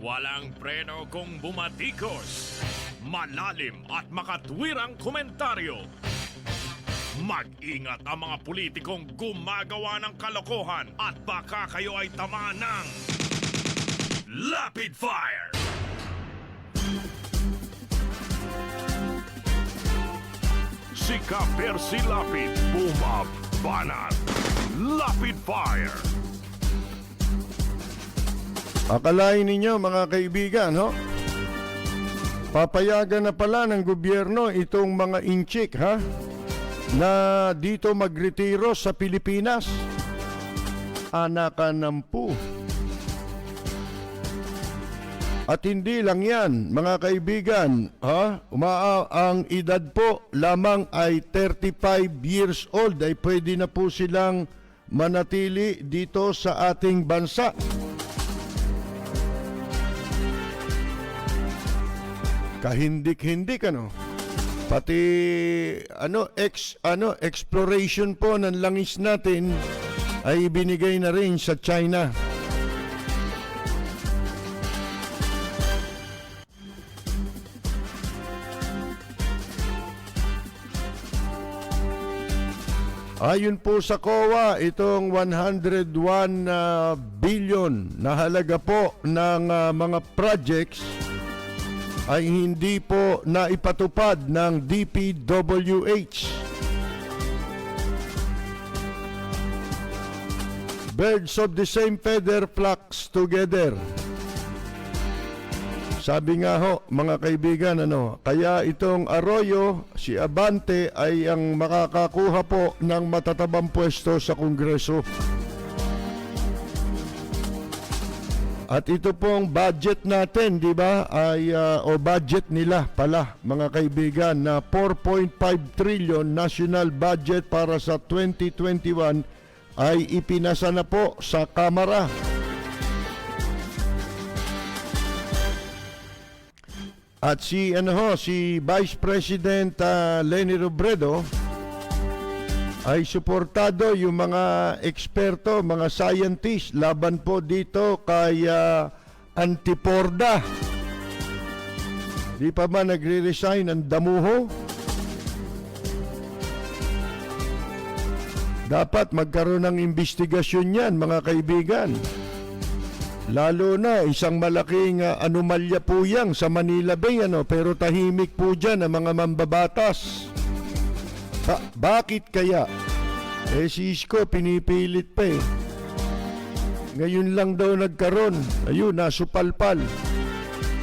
Walang preno kung bumatikos. Malalim at makatwirang komentaryo. Mag-ingat ang mga politikong gumagawa ng kalokohan at baka kayo ay tamaan ng Lapid Fire! Si Percy Lapid, bumabanat. Lapid Fire! Akalain ninyo mga kaibigan, ho? Papayagan na pala ng gobyerno itong mga inchik, ha? Na dito magretiro sa Pilipinas. Anakan ng pu. At hindi lang yan, mga kaibigan, ha? Ang edad po lamang ay 35 years old ay pwede na po silang manatili dito sa ating bansa. Kahindik-hindik pati exploration po ng langis natin ay ibinigay na rin sa China. Ayon po sa COA, itong 101 billion na halaga po ng mga projects ay hindi po naipatupad ng DPWH. Birds of the same feather flocks together. Sabi nga ho, mga kaibigan, kaya itong Arroyo, si Abante ay ang makakakuha po ng matatabang pwesto sa Kongreso. At ito pong budget natin, di ba, ay budget nila pala, mga kaibigan, na 4.5 trillion national budget para sa 2021 ay ipinasa na po sa Kamara. At si Vice President Leni Robredo ay suportado yung mga eksperto, mga scientist laban po dito kay Antiporda. Di pa ba nagre-resign ang damuho? Dapat magkaroon ng investigasyon yan, mga kaibigan. Lalo na isang malaking anomalya po yan sa Manila Bay, pero tahimik po dyan ang mga mambabatas. Bakit kaya? Si Isko pinipilit pa eh. Ngayon lang daw nagkaroon. Ayun, nasupalpal.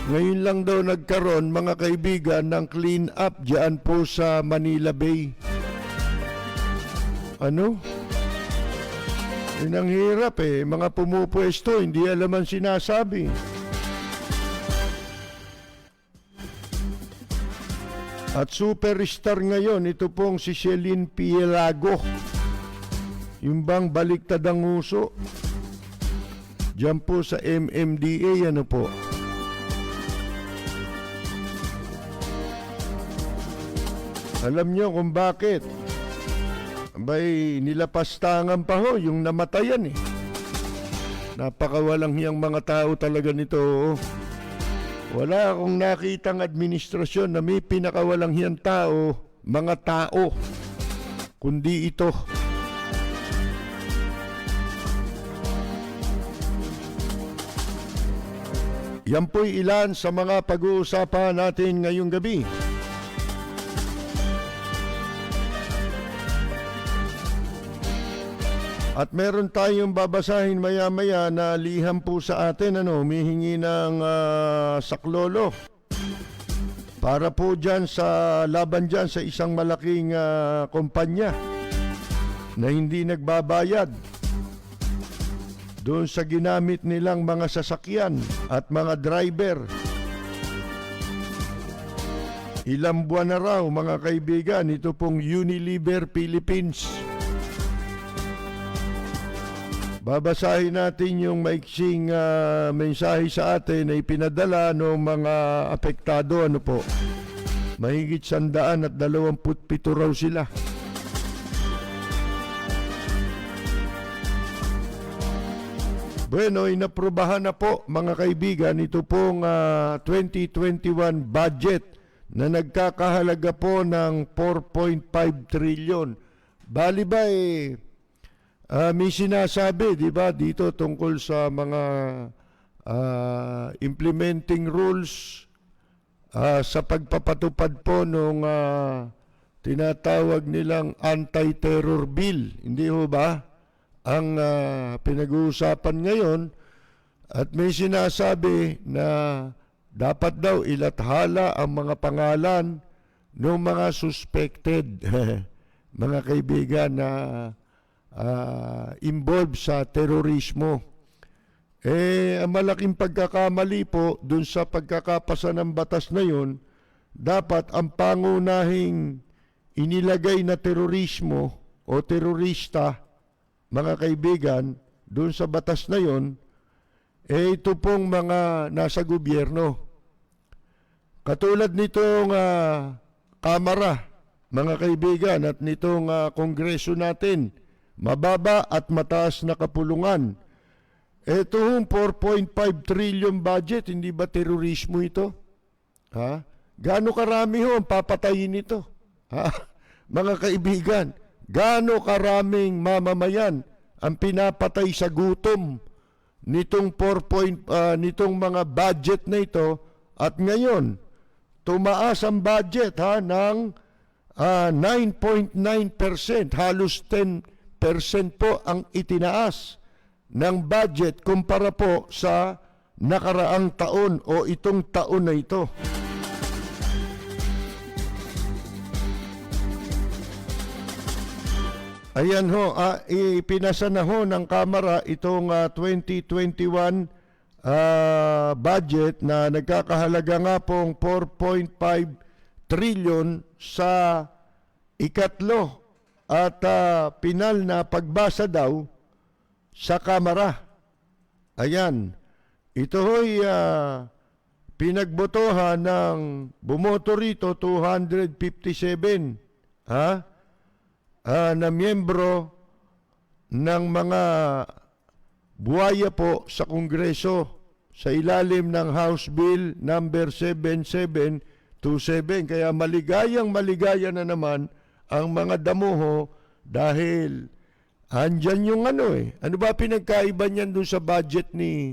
Ngayon lang daw nagkaroon, mga kaibigan, ng clean up dyan po sa Manila Bay. Yun ang hirap eh. Mga pumupwesto, hindi alam ang sinasabi. At superstar ngayon, ito pong si Celine Pielago. Yung bang baliktad ang uso. Diyan po sa MMDA, po. Alam nyo kung bakit? Nilapastangan pa ho yung namatayan eh. Napakawalang hiyang mga tao talaga nito. Wala akong nakitang administrasyon na may pinakawalang hiyang tao, mga tao, kundi ito. Yan po'y ilan sa mga pag-uusapan natin ngayong gabi. At meron tayong babasahin maya-maya na liham po sa atin, humihingi ng saklolo. Para po dyan sa laban dyan sa isang malaking kumpanya na hindi nagbabayad doon sa ginamit nilang mga sasakyan at mga driver. Ilang buwan na raw, mga kaibigan, ito pong Unilever Philippines. Babasahin natin yung maiksing mensahe sa atin na ipinadala ng mga apektado. Mahigit 127 raw sila. Bueno, inaprubahan na po mga kaibigan ito pong 2021 budget na nagkakahalaga po ng 4.5 trillion. Bali ba may sinasabi, di ba, dito tungkol sa mga implementing rules sa pagpapatupad po nung tinatawag nilang anti-terror bill. Hindi ho ba? Ang pinag-uusapan ngayon at may sinasabi na dapat daw ilathala ang mga pangalan ng mga suspected mga kaibigan na involved sa terorismo. Ang malaking pagkakamali po dun sa pagkakapasa ng batas na yun, dapat ang pangunahing inilagay na terorismo o terorista, mga kaibigan, doon sa batas na yon, ito pong mga nasa gobyerno. Katulad nitong Kamara, mga kaibigan, at nitong Kongreso natin, mababa at mataas na kapulungan. Ito hong 4.5 trillion budget, hindi ba terorismo ito? Ha? Gaano karami ho ang papatayin ito? Ha? Mga kaibigan, gaano karaming mamamayan ang pinapatay sa gutom nitong nitong mga budget na ito, at ngayon tumaas ang budget ng 9.9%, halos 10% po ang itinaas ng budget kumpara po sa nakaraang taon o itong taon na ito. Ayan ho, ipinasa na ho ng Kamara itong 2021 budget na nagkakahalaga nga pong 4.5 trillion sa ikatlo at pinal na pagbasa daw sa Kamara. Ayan, ito ho'y pinagbotohan ng bumoto rito 257 na miyembro ng mga buhaya po sa Kongreso sa ilalim ng House Bill number 7727. Kaya maligaya na naman ang mga damuho dahil andyan yung ano Ano ba pinagkaiba niyan dun sa budget ni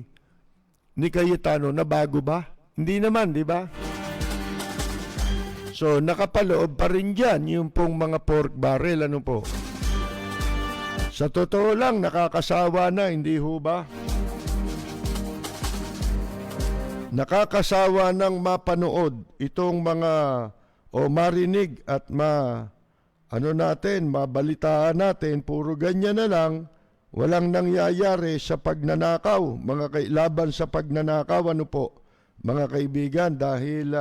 Cayetano? Na bago ba? Hindi naman, di ba? So, nakapaloob pa rin dyan yung pong mga pork barrel, ano po. Sa totoo lang, nakakasawa na, hindi ho ba? Nakakasawa ng mapanood itong mga, o marinig at mabalitaan natin, puro ganyan na lang, walang nangyayari sa pagnanakaw, mga kailaban sa pagnanakaw, ano po, mga kaibigan, dahil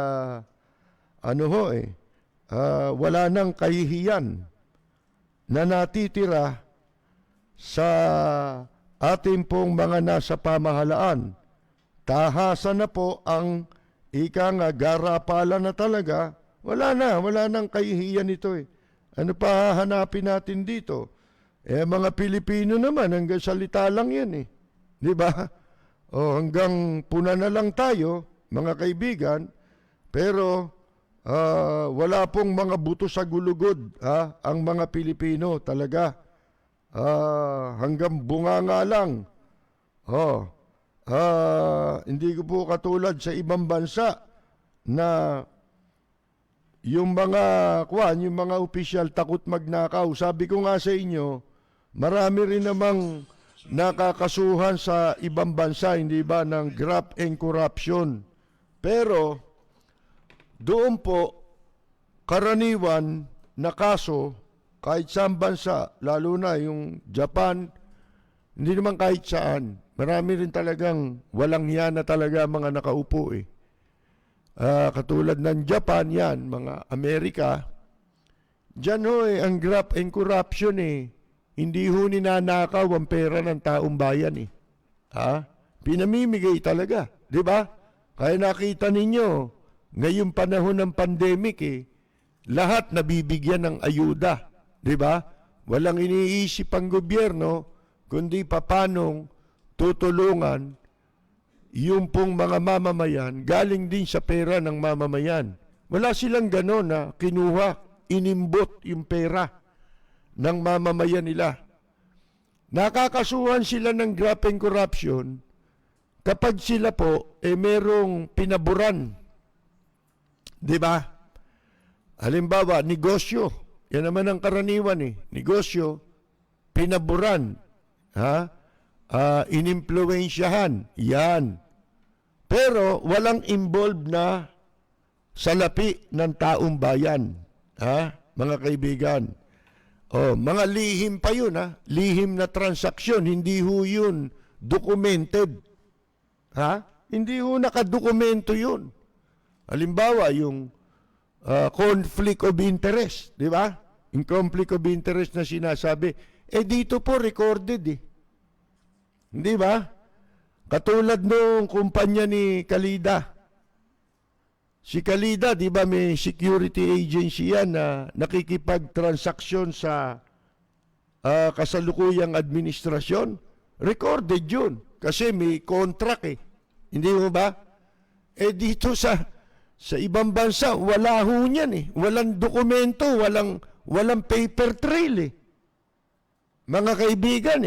wala nang kahihiyan na natitira sa ating pong mga nasa pamahalaan. Tahasan na po ang garapalan na talaga. Wala nang kahihiyan ito Ano pa hahanapin natin dito? Mga Pilipino naman, hanggang salita lang yan Di ba? O hanggang puna na lang tayo, mga kaibigan, pero wala pong mga buto sa gulugod ang mga Pilipino talaga. Hanggang bunganga lang. Hindi ko po katulad sa ibang bansa na yung mga opisyal takot magnakaw. Sabi ko nga sa inyo, marami rin namang nakakasuhan sa ibang bansa, hindi ba, ng graft and corruption. Pero doon po, karaniwan na kaso, kahit saan bansa, lalo na yung Japan, hindi naman kahit saan, marami rin talagang walang hiya na talaga mga nakaupo katulad ng Japan, yan, mga Amerika, dyan ang graft and corruption hindi ho ninanakaw ang pera ng taong bayan Pinamimigay talaga, di ba? Kaya nakita ninyo, ngayong panahon ng pandemic lahat nabibigyan ng ayuda, di ba? Walang iniisip ang gobyerno kundi papanong tutulungan yung pong mga mamamayan galing din sa pera ng mamamayan. Wala silang ganon na kinuha, inimbot yung pera ng mamamayan nila. Nakakasuhan sila ng graft and corruption kapag sila po merong pinaboran. Di ba? Halimbawa, negosyo. Yan naman ang karaniwan negosyo, pinaboran. Inimpluwensyahan. Yan. Pero walang involved na salapi ng taong bayan. Mga kaibigan. Mga lihim pa yun. Lihim na transaksyon. Hindi ho yun documented. Hindi ho nakadokumento yun. Halimbawa, yung conflict of interest. Di ba? Yung conflict of interest na sinasabi. Dito po recorded Hindi ba? Katulad nung kumpanya ni Kalida. Si Kalida, di ba may security agency yan na nakikipag-transaksyon sa kasalukuyang administrasyon? Recorded yun. Kasi may contract Hindi mo ba? Dito sa ibang bansa, wala ho niyan Walang dokumento, walang paper trail Mga kaibigan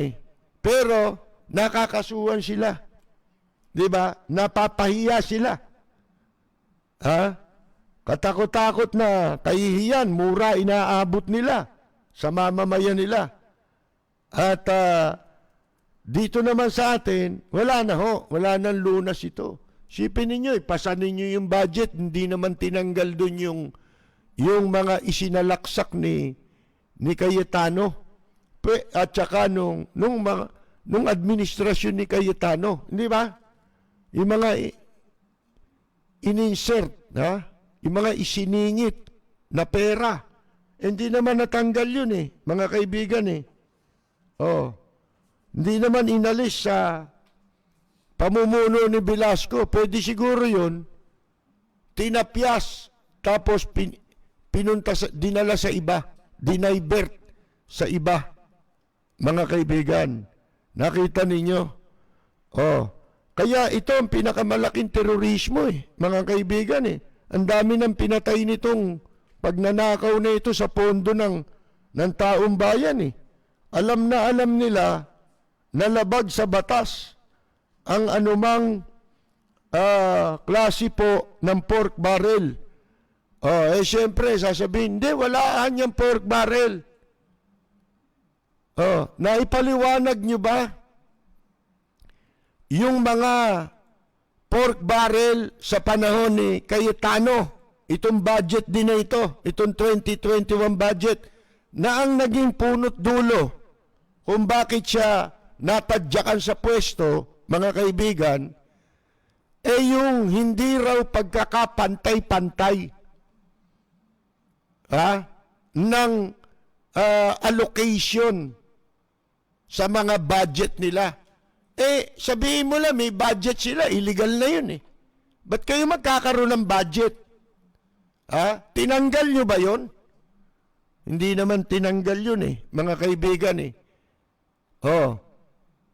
Pero nakakasuhan sila. Di ba? Napapahiya sila. Katakot-takot na kahihiyan, mura inaabot nila sa mamamayan nila. At dito naman sa atin, wala na wala nang lunas ito. Sipin ninyo, pasan ninyo yung budget, hindi naman tinanggal dun yung mga isinalaksak ni Cayetano. At saka nung administrasyon ni Cayetano, hindi ba? Yung mga in-insert, yung mga isiningit na pera, hindi naman natanggal yun mga kaibigan Hindi naman inalis sa pamumuno ni Velasco. Pwede siguro yun, tinapyas, tapos dinala sa iba, dinivert sa iba. Mga kaibigan, nakita ninyo? Kaya ito ang pinakamalaking terorismo mga kaibigan Ang dami ng pinatay nitong pagnanakaw na ito sa pondo ng taong bayan Alam na alam nila na labag sa batas ang anumang klase po ng pork barrel. Siyempre, sasabihin, hindi, walaan yung pork barrel. Naipaliwanag nyo ba yung mga pork barrel sa panahon ni Cayetano, itong budget din na ito, itong 2021 budget, na ang naging punot dulo kung bakit siya natadyakan sa pwesto, mga kaibigan, yung hindi raw pagkakapantay-pantay ng allocation sa mga budget nila. Sabihin mo lang, may budget sila, illegal na yun Ba't kayo magkakaroon ng budget? Tinanggal nyo ba yun? Hindi naman tinanggal yun mga kaibigan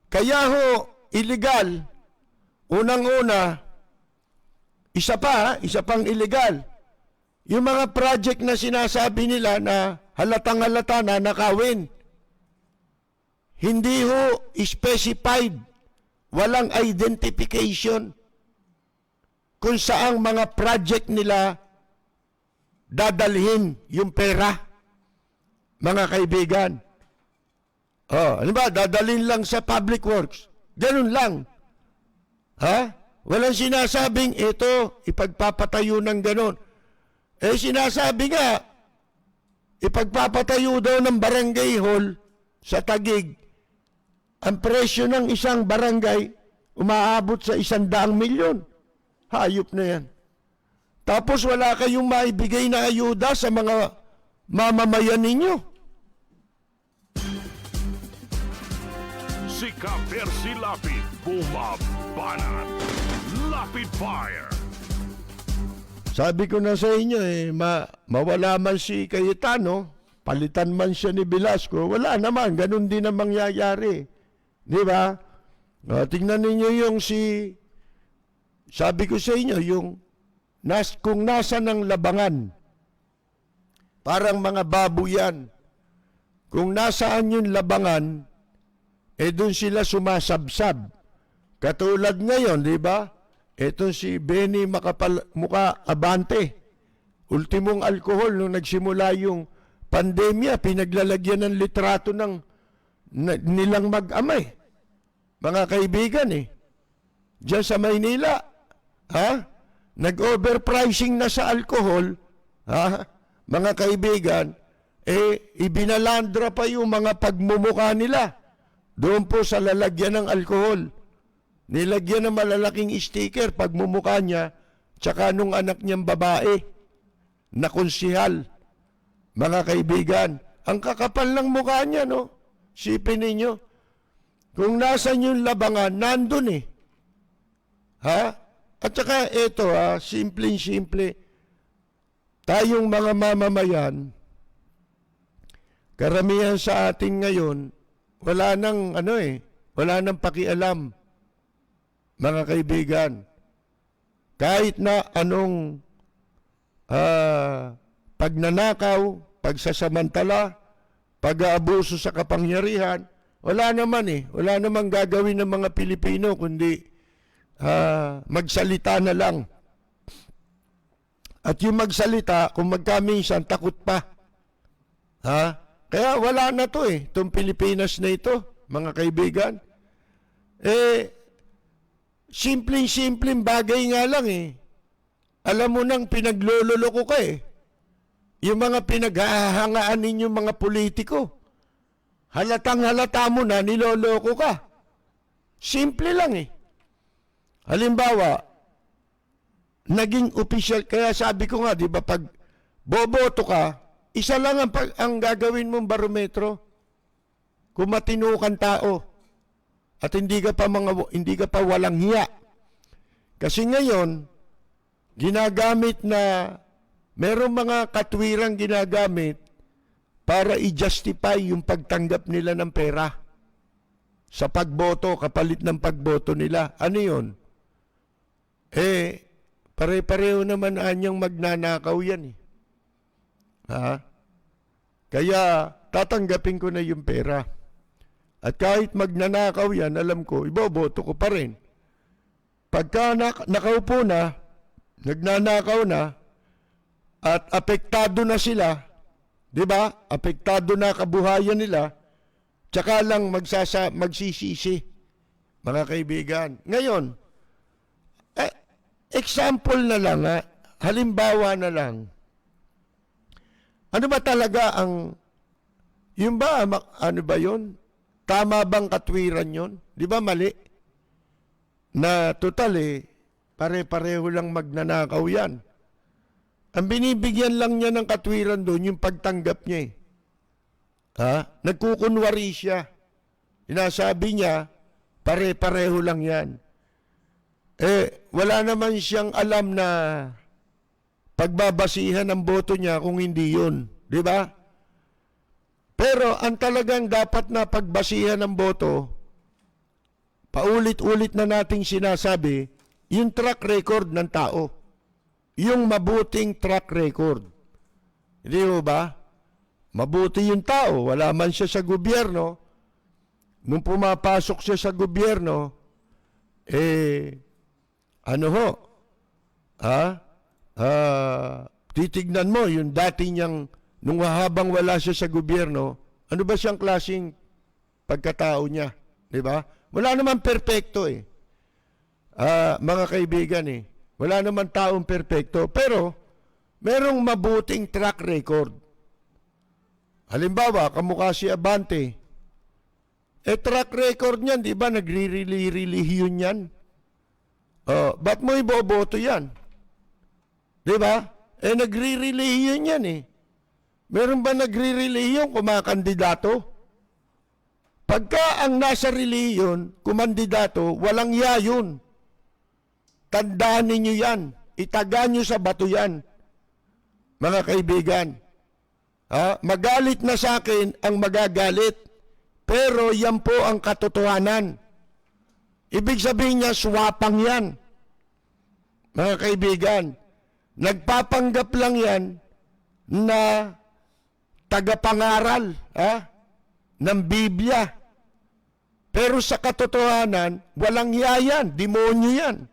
Kaya ho, illegal. Unang-una, isa pang illegal. Yung mga project na sinasabi nila na halatang-halata na nakawin, hindi ho specified, walang identification kung saang mga project nila dadalhin yung pera, mga kaibigan. Ano ba, dadalhin lang sa public works. Ganun lang. Walang sinasabing ito, ipagpapatayo ng ganun. Sinasabi nga, ipagpapatayo daw ng barangay hall sa Taguig. Ang presyo ng isang barangay, umaabot sa 100 milyon. Hayop na yan. Tapos wala kayong maibigay na ayuda sa mga mamamayan ninyo. Si Ka-Percy Lapid, bumabanat. Lapid Fire. Sabi ko na sa inyo mawala man si Cayetano, palitan man siya ni Velasco, wala naman, ganun din ang mangyayari. Di ba? Tingnan ninyo yung sabi ko sa inyo, kung nasa ng labangan, parang mga baboy yan. Kung nasaan yung labangan, doon sila sumasabsab. Katulad ngayon, di ba? Ito si Benny Mukha Abante. Ultimong alkohol, nung nagsimula yung pandemya, pinaglalagyan ng litrato nilang mag-amay. Mga kaibigan diyan sa Maynila, nag-overpricing na sa alcohol, mga kaibigan, ibinalandra pa yung mga pagmumukha nila doon po sa lalagyan ng alcohol. Nilagyan ng malalaking sticker pagmumukha niya, tsaka nung anak niyang babae na konsihal. Mga kaibigan, ang kakapal ng mukha niya, no? Sipin ninyo, kung nasan yung labangan, nandun At saka ito, simpleng-simple, tayong mga mamamayan, karamihan sa atin ngayon, wala nang pakialam, mga kaibigan. Kahit na anong pagnanakaw, pagsasamantala, pag-aabuso sa kapangyarihan, wala namang gagawin ng mga Pilipino kundi magsalita na lang. At yung magsalita, kung magkaminsan, takot pa. Kaya wala na to itong Pilipinas na ito, mga kaibigan. Simpleng bagay nga lang Alam mo nang pinaglololoko ka Yung mga pinaghahangaan ninyong mga politiko. Halatang-halata mo na niloloko ka. Simple lang Halimbawa, naging official, kaya sabi ko nga, di ba, pag boboto ka, isa lang ang gagawin mong barometro. Kung matino kang tao at hindi ka pa walang hiya. Kasi ngayon, ginagamit na merong mga katwirang ginagamit para i-justify yung pagtanggap nila ng pera sa pagboto, kapalit ng pagboto nila. Ano yun? Pare-pareho naman anyang magnanakaw yan Kaya tatanggapin ko na yung pera. At kahit magnanakaw yan, alam ko, iboboto ko pa rin. Pagka nakaupo na, nagnanakaw na, at apektado na sila, di ba? Apektado na kabuhayan nila, tsaka lang magsisisi, mga kaibigan. Ngayon, example na lang, halimbawa na lang. Ano ba talaga yun ba, ano ba yun? Tama bang katwiran yun? Di ba mali? Na total pare-pareho lang magnanakaw yan. Ang binibigyan lang niya ng katwiran doon, yung pagtanggap niya Nagkukunwari siya. Inasabi niya, pare-pareho lang yan. Wala naman siyang alam na pagbabasihan ng boto niya kung hindi yun. Di ba? Pero ang talagang dapat na pagbasihan ng boto, paulit-ulit na nating sinasabi, yung track record ng tao. Yung mabuting track record. Hindi mo ba? Mabuti yung tao. Wala man siya sa gobyerno. Nung pumapasok siya sa gobyerno, titignan mo yung dati niyang, nung habang wala siya sa gobyerno, ano ba siyang klaseng pagkatao niya? Di ba? Wala naman perpekto mga kaibigan Wala naman taong perpekto, pero merong mabuting track record. Halimbawa, kamukha si Abante. Track record niyan, di ba, nagre-relihiyon yan? Ba't mo iboboto yan? Di ba? Nagre-relihiyon yan Meron ba nagre-relihiyon kumakandidato? Pagka ang nasa relihiyon, kumandidato, walang iya yun. Tandaan ninyo yan. Itaga nyo sa bato yan. Mga kaibigan. Magalit na sa akin ang magagalit. Pero yan po ang katotohanan. Ibig sabihin niya, swapang yan. Mga kaibigan, nagpapanggap lang yan na tagapangaral ng Biblia. Pero sa katotohanan, walang hiya yan, demonyo yan.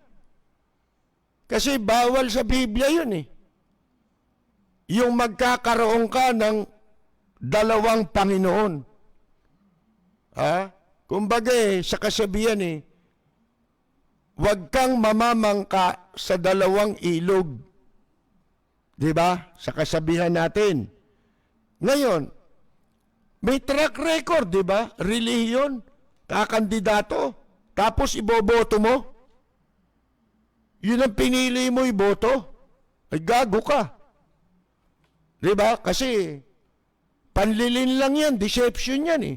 Kasi bawal sa Biblia yun eh. Yung magkakaroon ka ng dalawang Panginoon. Kumbaga sa kasabihan huwag kang mamamangka sa dalawang ilog. Diba? Sa kasabihan natin. Ngayon, may track record, diba? Relihiyon, kakandidato, tapos iboboto mo. Yun ang pinili mo iboto. Ay gago ka. Diba? Kasi, panlilin lang yan, deception yan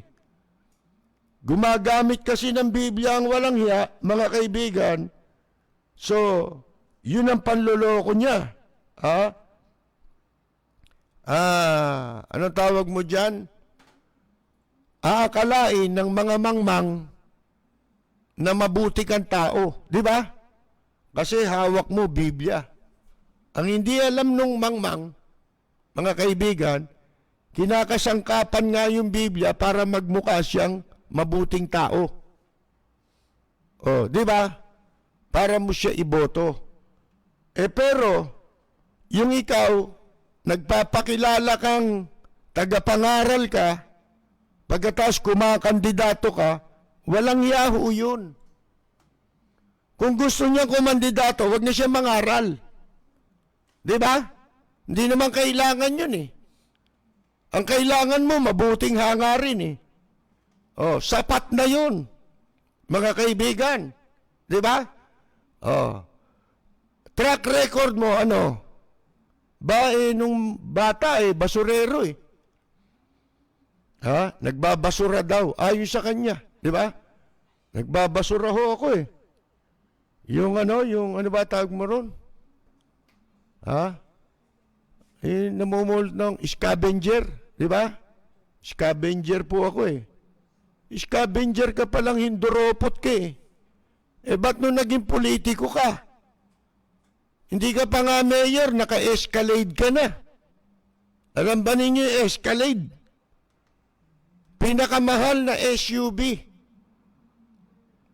Gumagamit kasi ng Biblia ang walang hiya, mga kaibigan. So, yun ang panloloko niya. Anong tawag mo dyan? Aakalain ng mga mangmang na mabuti kang tao. Di ba? Kasi hawak mo Biblia. Ang hindi alam nung mangmang, mga kaibigan, kinakasangkapan nga yung Biblia para magmukha siyang mabuting tao. Di ba? Para mo siya iboto. Pero, yung ikaw, nagpapakilala kang tagapangaral ka, pagkatapos kumakandidato ka, walang yahoo yun. Kung gusto niya kumandidato, wag na siya mangaral. Di ba? Hindi naman kailangan yun Ang kailangan mo, mabuting hangarin sapat na yun, mga kaibigan. Di ba? Track record mo, nung bata basurero nagbabasura daw, ayon sa kanya. Di ba? Nagbabasura ho ako Yung ano ba tawag mo ron? Namumulot ng scavenger. Di ba? Scavenger po ako Scavenger ka palang hinduropot ka ba't nung naging politiko ka? Hindi ka pa nga mayor, naka-escalade ka na. Alam ba ninyo yung Escalade? Pinakamahal na SUV.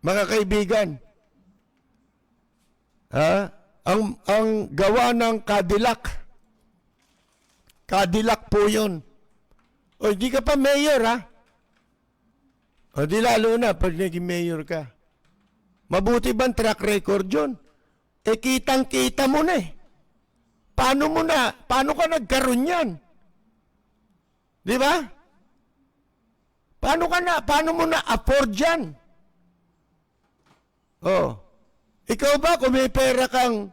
Mga kaibigan. Ang gawa ng Cadillac. Cadillac po yun. Hindi ka pa mayor di lalo na pag naging mayor ka. Mabuti bang track record yun? Kitang-kita mo na Paano ka nagkaroon yan? Di ba? Paano mo na afford yan? Ikaw ba kung may pera kang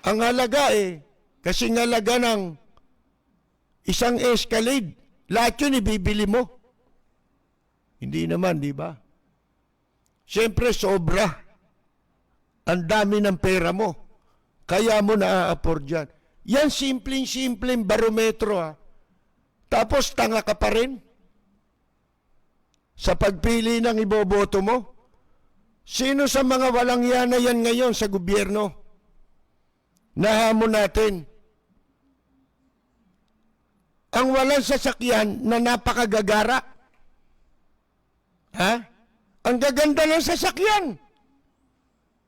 ang halaga kasing halaga ng isang Escalade, lahat yun ibibili mo? Hindi naman, di ba? Siyempre, sobra. Ang dami ng pera mo. Kaya mo na-afford yan. Yan simpleng barometro Tapos tanga ka pa rin. Sa pagpili ng iboboto mo. Sino sa mga walang yana yan ngayon sa gobyerno? Nahamon natin. Ang walang sasakyan na napakagagara. Ang gaganda ng sasakyan.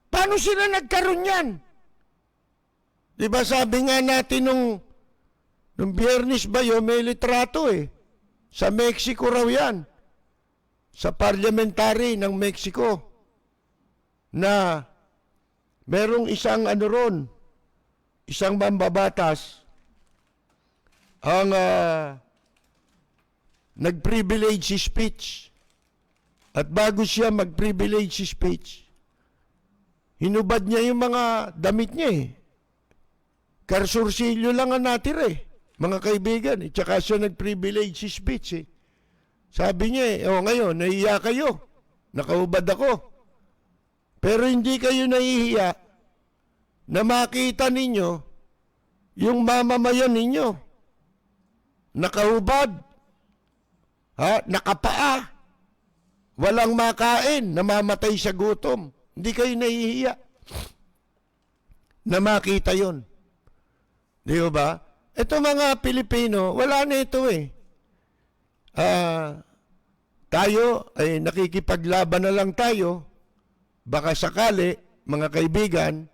Paano sila nagkaroon yan? Di ba sabi nga natin nung Biyernes ba yun, may litrato Sa Mexico raw yan. Sa parliamentary ng Mexico. Na merong isang isang mambabatas ang nag-privilege speech. At bago siya mag-privilege speech, hinubad niya yung mga damit niya Karsursilyo lang ang natira mga kaibigan. Tsaka siya nag-privilege speech Sabi niya ngayon, nahiya kayo. Nakahubad ako. Pero hindi kayo nahihiya na makita ninyo yung mamamayan ninyo. Nakahubad. Nakapaa. walang makain, namamatay sa gutom. Hindi kayo nahihiya na makita yon. Di ba? Ito mga Pilipino, wala na ito eh. Tayo ay nakikipaglaban na lang tayo. Baka sakali, mga kaibigan,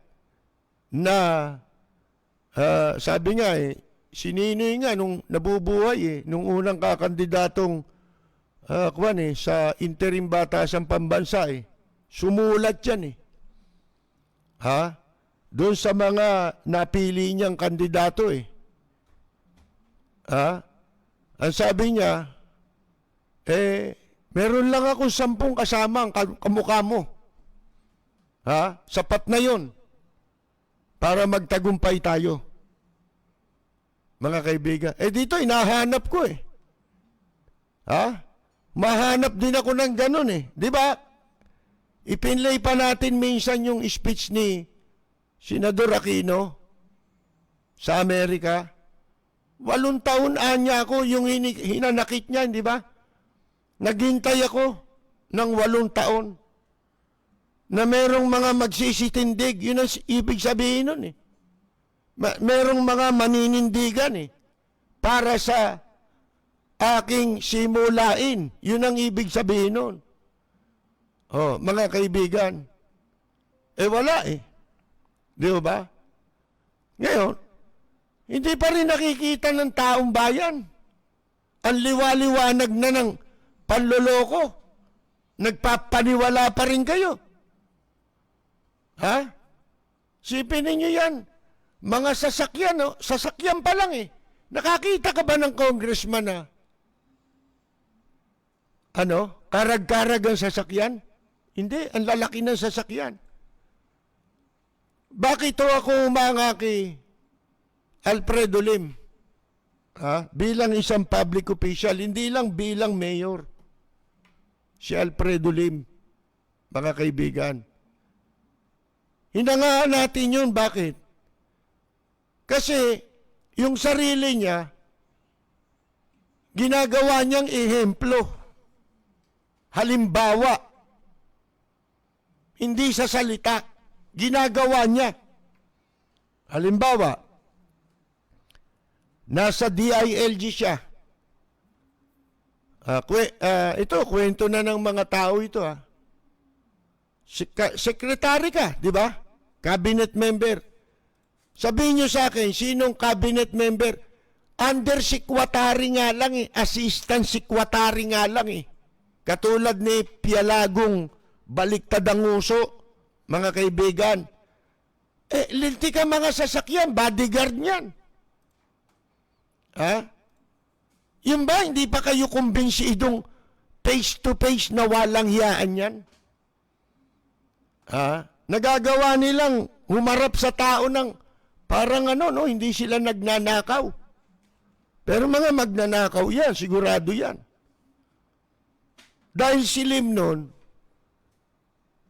na sabi nga eh, si Ninoy nga nung nabubuhay eh, nung unang kakandidatong sa interim batasang pambansa eh, sumulat yan eh. Doon sa mga napili niyang kandidato eh. Ang sabi niya, meron lang ako 10 kasama ang kamukha mo. Sapat na yon para magtagumpay tayo. Mga kaibigan. Dito, inahanap ko eh. Mahanap din ako ng ganun eh. Di ba? Ipinlay pa natin minsan yung speech ni Senador Aquino sa Amerika. 8 taon anya ako yung hinanakit niya, di ba? Naghintay ako ng 8 taon na merong mga magsisitindig. Yun ang ibig sabihin nun eh. Merong mga maninindigan eh. Para sa aking simulain. Yun ang ibig sabihin nun. Mga kaibigan. Wala eh. Di ba? Ngayon, hindi pa rin nakikita ng taong bayan. Ang liwaliwanag na ng panloloko. Nagpapaniwala pa rin kayo. Sipin ninyo yan. Mga sasakyan, sasakyan pa lang eh. Nakakita ka ba ng congressman na karag-karag ang sasakyan? Hindi, ang lalaki ng sasakyan. Bakit ako umanga kay Alfredo Lim? Bilang isang public official, hindi lang bilang mayor. Si Alfredo Lim, mga kaibigan. Hinangaan natin yun. Bakit? Kasi yung sarili niya, ginagawa niyang ehemplo. Halimbawa, hindi sa salita, ginagawa niya. Halimbawa, nasa DILG siya. Ito, kwento na ng mga tao ito. Sekretary ka, di ba? Cabinet member. Sabihin nyo sa akin, sinong cabinet member? Under secretary nga lang eh. Assistant secretary nga lang eh. Katulad ni Pialagong Baliktad ang Uso, mga kaibigan. Linti ka mga sasakyan, bodyguard niyan. Yung ba, hindi pa kayo kumbinsidong face-to-face na walang hiyaan yan? Nagagawa nilang humarap sa tao ng parang hindi sila nagnanakaw. Pero mga magnanakaw yan, sigurado yan. Dahil si Lim nun,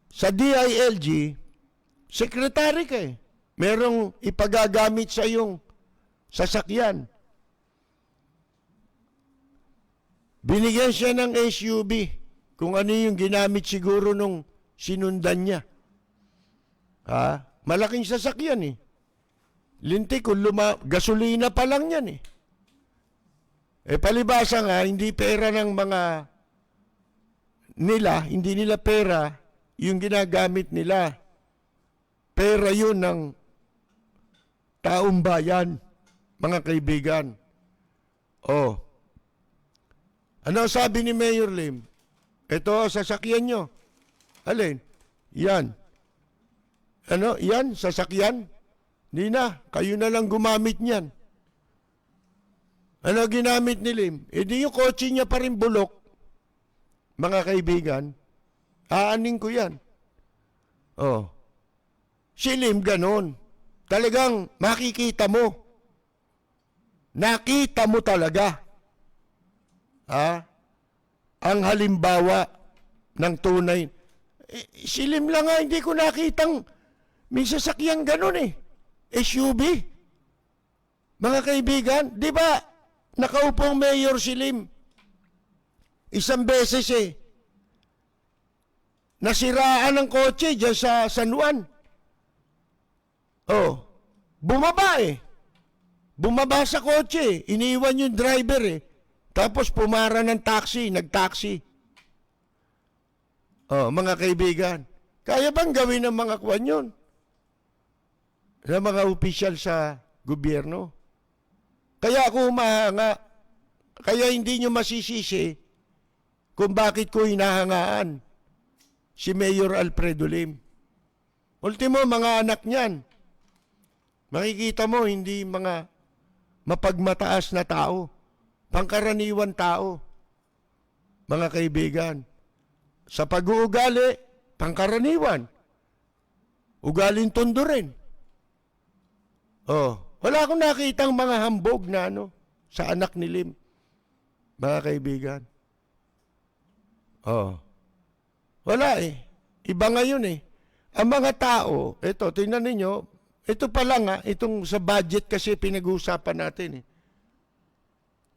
sa DILG, sekretary ka eh. Merong ipagagamit sa iyong sasakyan. Binigyan siya ng SUV kung ano yung ginamit siguro nung sinundan niya. Malaking sasakyan eh. Linti kung gasolina pa lang yan eh. Palibasa nga, hindi pera ng mga nila, hindi nila pera yung ginagamit nila. Pera yun ng taong bayan, mga kaibigan. Ano sabi ni Mayor Lim? Ito, sasakyan nyo. Alin? Yan. Yan, sasakyan? Hindi na, kayo na lang gumamit niyan. Ano ginamit ni Lim? Di yung kotse niya pa rin bulok. Mga kaibigan, aaning ko yan. Si Lim ganon. Talagang makikita mo. Nakita mo talaga. Ang halimbawa ng tunay. Si Lim lang nga, hindi ko nakitang may sasakyang ganon eh. SUV. Mga kaibigan, di ba nakaupong mayor si Lim? Isang beses eh. nasiraan ng kotse dyan sa San Juan. Oh, bumaba eh. Bumaba sa kotse, iniwan yung driver eh. Tapos pumara ng taxi, nag-taxi. Oh, mga kaibigan, kaya bang gawin ng mga kwan yun? Ng mga opisyal sa gobyerno? Kaya ako humahanga. Kaya hindi nyo masisisi kung bakit ko hinahangaan si Mayor Alfredo Lim. Ultimo, mga anak niyan. Makikita mo, hindi mga mapagmataas na tao. Pangkaraniwan tao. Mga kaibigan. Sa pag-uugali, pangkaraniwan. Ugaling tondo rin. Oh, wala akong nakitang mga hambog na sa anak ni Lim. Mga kaibigan. Oh. Wala eh. Iba ngayon eh. Ang mga tao, ito, tingnan ninyo, ito pa lang itong sa budget kasi pinag-uusapan natin eh.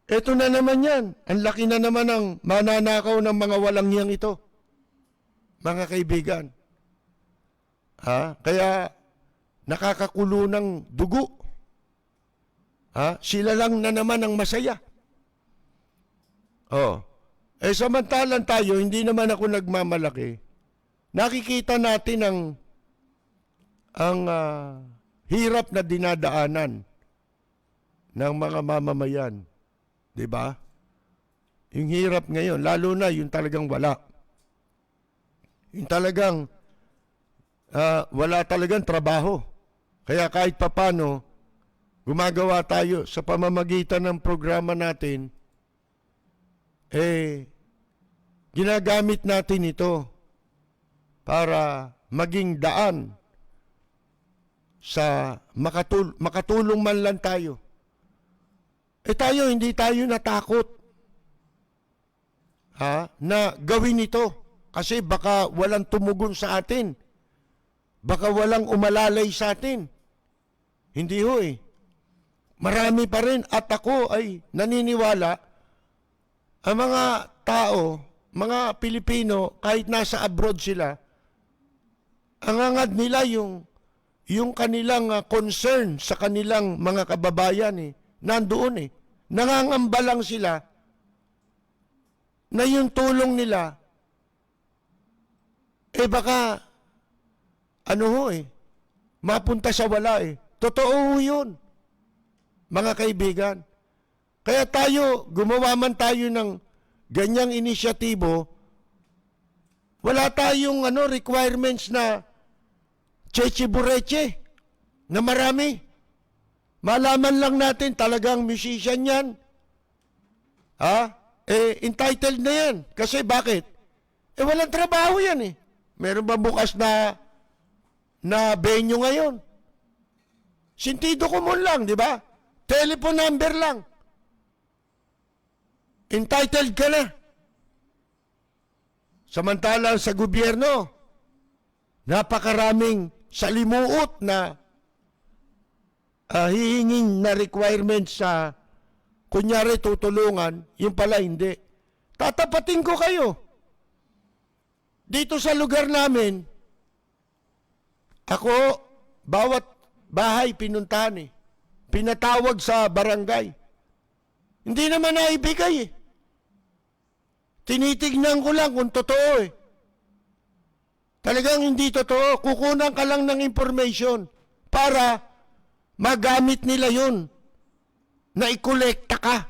Ito na naman yan. Ang laki na naman ng mananakaw ng mga walang hiyang ito. Mga kaibigan. Kaya nakakakulo ng dugo. Sila lang na naman ang masaya. Oh. Samantalang tayo, hindi naman ako nagmamalaki. Nakikita natin ang hirap na dinadaanan ng mga mamamayan. 'Di ba? Yung hirap ngayon, lalo na yung talagang wala. Yung talagang wala talagang trabaho. Kaya kahit papano, gumagawa tayo sa pamamagitan ng programa natin, ginagamit natin ito para maging daan sa makatulong man lang tayo. Tayo, hindi tayo natakot na gawin ito kasi baka walang tumugon sa atin. Baka walang umalalay sa atin. Hindi ho eh. Marami pa rin at ako ay naniniwala ang mga tao, mga Pilipino, kahit nasa abroad sila, ang angad nila yung kanilang concern sa kanilang mga kababayan nandoon eh. Nangangamba lang sila na yung tulong nila baka mapunta sa wala eh. Totoo ho yun, mga kaibigan. Kaya tayo, gumawa man tayo ng ganyang inisyatibo, wala tayong requirements na cheche-bureche na marami. Malaman lang natin talagang musician yan. Entitled na yan. Kasi bakit? Walang trabaho yan eh. Meron ba bukas na venue ngayon? Sintido ko mo lang, di ba? Telephone number lang. Entitled ka na. Samantalang sa gobyerno, napakaraming salimuot na hihinging na requirements sa kunyari tutulungan, yung pala hindi. Tatapatin ko kayo. Dito sa lugar namin, ako, bawat bahay pinuntahan pinatawag sa barangay. Hindi naman naibigay Tinitignan ko lang kung totoo Talagang hindi totoo. Kukunan ka lang ng information para magamit nila yun na ikolekta ka.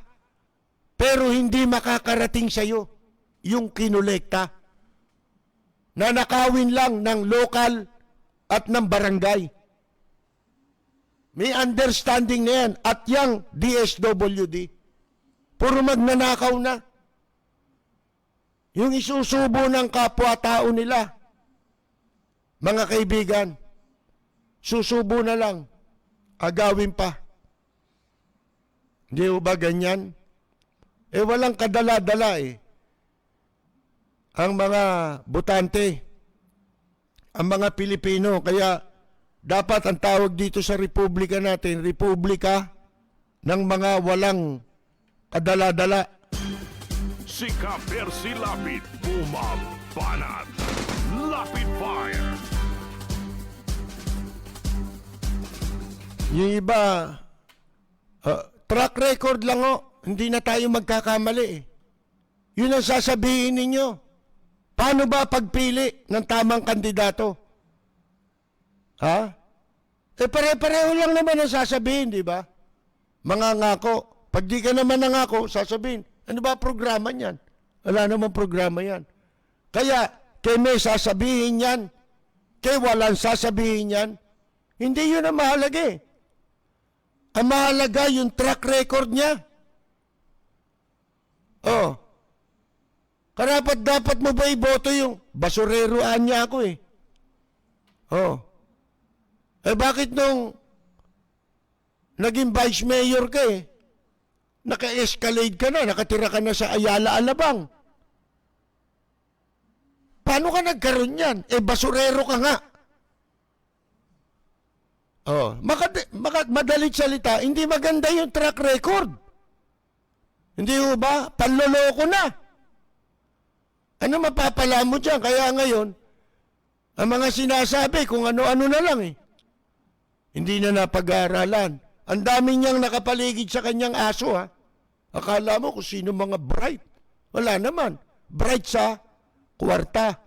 Pero hindi makakarating sa'yo yung kinolekta. Nanakawin lang ng lokal at ng barangay. May understanding na yan. At yung DSWD, puro magnanakaw na. Yung isusubo ng kapwa-tao nila, mga kaibigan, susubo na lang, agawin pa. Hindi ba ganyan? Walang kadala-dala ang mga botante, ang mga Pilipino. Kaya dapat ang tawag dito sa republika natin, republika ng mga walang kadala-dala. Si Ka Percy Lapid, bumabanat. Rapid Fire. Yung iba, track record lang hindi na tayo magkakamali eh. Yun ang sasabihin ninyo. Paano ba pagpili ng tamang kandidato? Ha? Pare-pareho lang naman ang sasabihin, di ba? Mangangako. Pag di ka naman nangako, sasabihin, ano ba programa niyan? Wala namang programa yan. Kaya, kay may sasabihin yan, kay walang sasabihin yan, hindi yun ang mahalaga eh. Ang mahalaga yung track record niya. Oh. Karapat dapat mo ba iboto yung basureroan niya ako eh. Oh. Bakit nung naging vice mayor ka eh, naka-escalade ka na, nakatira ka na sa Ayala Alabang. Paano ka nagkaroon yan? Basurero ka nga. Oh, madalit salita, hindi maganda yung track record. Hindi ho ba? Panloloko na. Ano mapapala mo dyan? Kaya ngayon, ang mga sinasabi kung ano-ano na lang eh. Hindi na napag-aaralan. Ang dami niyang nakapaligid sa kanyang aso ha. Akala mo kung sino mga bright. Wala naman. Bright sa kwarta.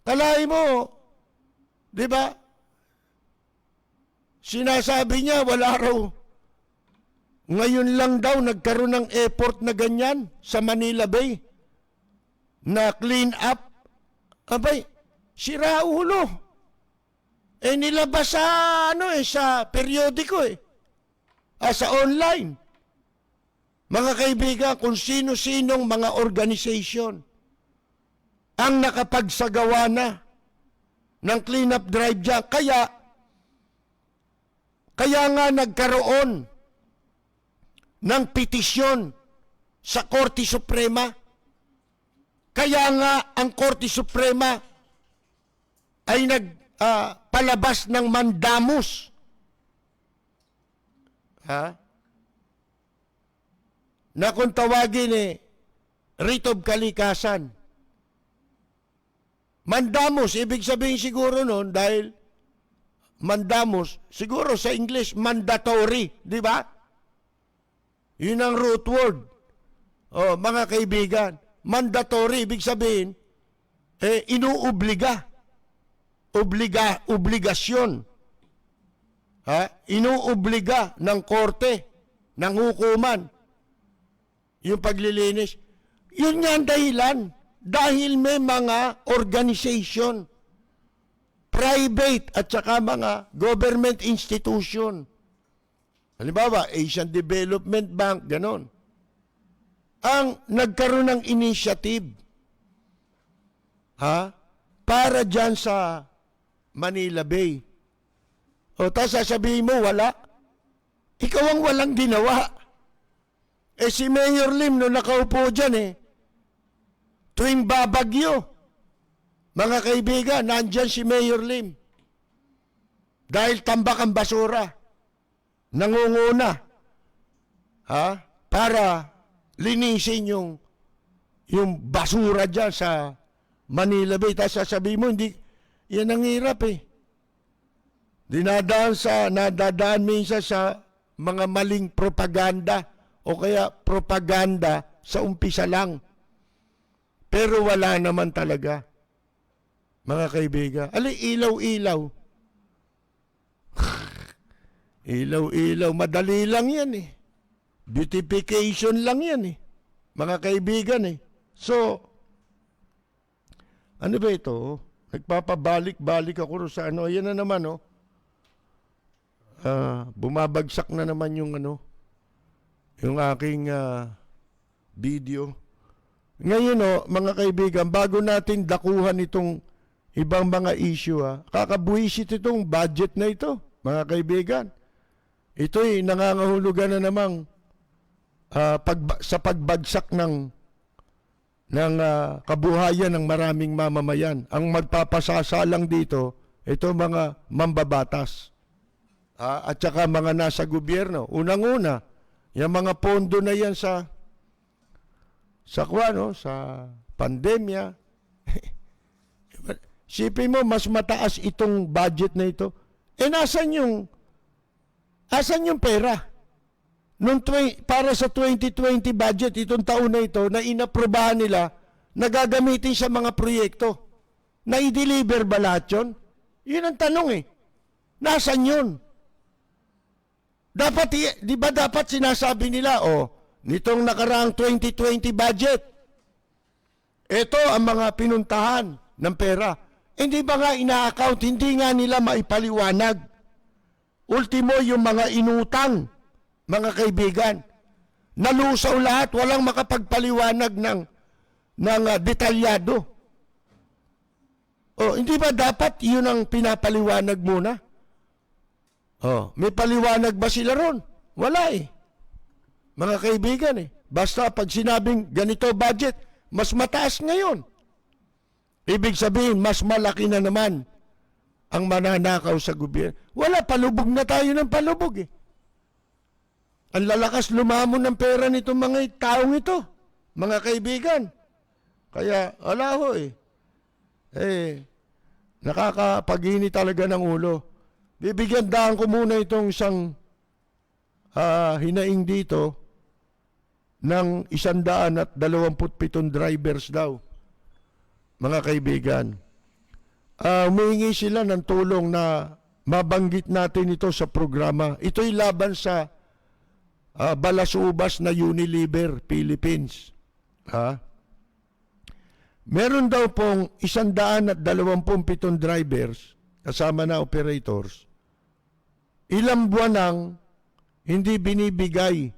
Kalay mo, di ba? Sinasabi niya, wala raw. Ngayon lang daw nagkaroon ng effort na ganyan sa Manila Bay na clean up. Abay, sira ulo. Nilabas sa, sa periodiko sa online. Mga kaibigan, kung sino-sinong mga organization ang nakapagsagawa na ng clean-up drive dyan. Kaya nga nagkaroon ng petisyon sa Korte Suprema. Kaya nga ang Korte Suprema ay palabas ng mandamus. Na kung tawagin writ of kalikasan. Mandamus, ibig sabihin siguro noon dahil mandamus, siguro sa English, mandatory, di ba? Yun ang root word. Mga kaibigan, mandatory, ibig sabihin, inuobliga. Obligasyon. Inuobliga ng korte, ng hukuman, yung paglilinis. Yun nga ang dahilan. Dahil may mga organization, private at saka mga government institution. Halimbawa, Asian Development Bank, ganon. Ang nagkaroon ng initiative para dyan sa Manila Bay. Tapos sasabihin mo, wala. Ikaw ang walang ginawa. Si Mayor Lim, no nakaupo dyan tuwing babagyo, mga kaibigan, nandyan si Mayor Lim. Dahil tambak ang basura, nangunguna, para linisin yung basura dyan sa Manila Bay. Tapos sasabihin mo, hindi, yan ang hirap Nadadaan minsan sa mga maling propaganda o kaya propaganda sa umpisa lang. Pero wala naman talaga, mga kaibigan. Ilaw-ilaw. Ilaw-ilaw. Madali lang yan Beautification lang yan mga kaibigan So, ano ba ito? Nagpapabalik-balik ako sa Ayan na naman bumabagsak na naman yung yung aking video. Ngayon mga kaibigan, bago natin dakuhan itong ibang mga issue kakabuisit itong budget na ito, mga kaibigan. Ito'y nangangahulugan na namang sa pagbagsak ng kabuhayan ng maraming mamamayan. Ang magpapasasalang dito, ito mga mambabatas at saka mga nasa gobyerno. Unang-una, yung mga pondo na yan sa pandemya, Sipin mo, mas mataas itong budget na ito. Asan yung pera? Para sa 2020 budget, itong taon na ito, na inaprobahan nila, na gagamitin sa mga proyekto. Na i-deliver ba lahat yun? Yun ang tanong eh. Nasaan yun? Dapat, di ba dapat sinasabi nila, nitong nakaraang 2020 budget, ito ang mga pinuntahan ng pera. Hindi ba nga ina-account, hindi nga nila maipaliwanag. Ultimo, yung mga inutang, mga kaibigan. Nalusaw lahat, walang makapagpaliwanag ng detalyado. Hindi ba dapat yun ang pinapaliwanag muna? May paliwanag ba sila ron? Wala eh. Mga kaibigan eh. Basta pag sinabing ganito budget, mas mataas ngayon. Ibig sabihin, mas malaki na naman ang mananakaw sa gobyerno. Wala, palubog na tayo ng palubog eh. Ang lalakas lumamon ng pera nitong mga taong ito, mga kaibigan. Kaya, wala ho eh. Nakakapagini talaga ng ulo. Bibigyan daan ko muna itong isang hinaing dito ng 127 drivers daw. Mga kaibigan, humingi sila ng tulong na mabanggit natin ito sa programa. Ito'y laban sa balasubas na Unilever Philippines. Meron daw pong 127 drivers, kasama na operators, ilang buwan nang hindi binibigay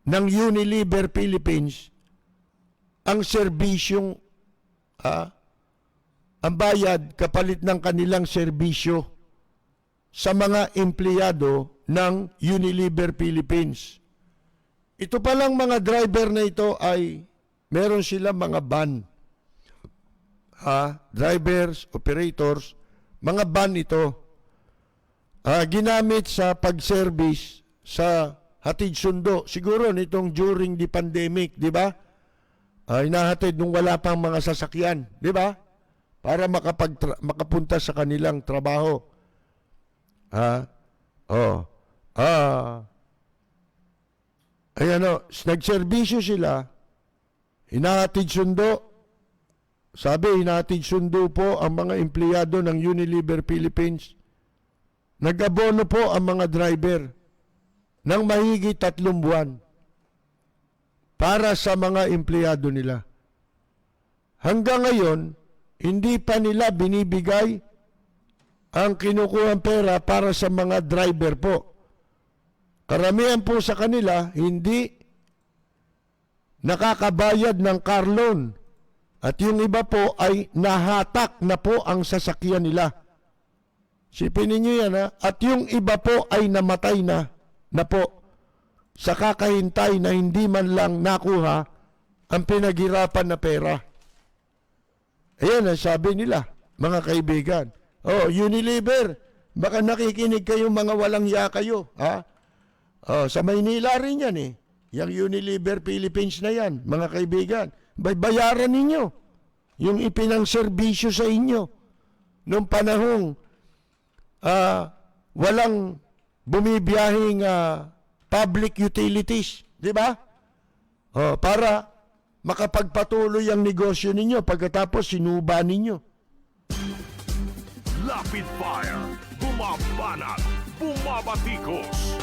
ng Unilever Philippines ang serbisyong ang bayad kapalit ng kanilang serbisyo sa mga empleyado ng Unilever Philippines. Ito palang mga driver na ito ay meron sila mga van. Drivers, operators, mga van ito. Ginamit sa pag-service sa hatid sundo. Siguro nitong during the pandemic, di ba? Hinahatid nung wala pang mga sasakyan, di ba? Para makapunta sa kanilang trabaho. Ayan nagserbisyo sila, hinahatid sundo. Sabi, hinahatid sundo po ang mga empleyado ng Unilever Philippines. Nag-abono po ang mga driver ng mahigit 3 buwan para sa mga empleyado nila. Hanggang ngayon, hindi pa nila binibigay ang kinukuhang pera para sa mga driver po. Karamihan po sa kanila, hindi nakakabayad ng car loan. At yung iba po ay nahatak na po ang sasakyan nila. Sipin ninyo yan At yung iba po ay namatay na po sa kakahintay na hindi man lang nakuha ang pinaghirapan na pera. Ayan ang sabi nila, mga kaibigan. Unilever, baka nakikinig kayong mga walang ya kayo. Sa Maynila rin yan eh. Yung Unilever Philippines na yan, mga kaibigan. Bayaran ninyo yung ipinangserbisyo sa inyo noong panahong walang bumibiyahing public utilities, di ba? Para makapagpatuloy ang negosyo ninyo pagkatapos sinuba ninyo. Rapid fire, bumabanat, bumabatikos.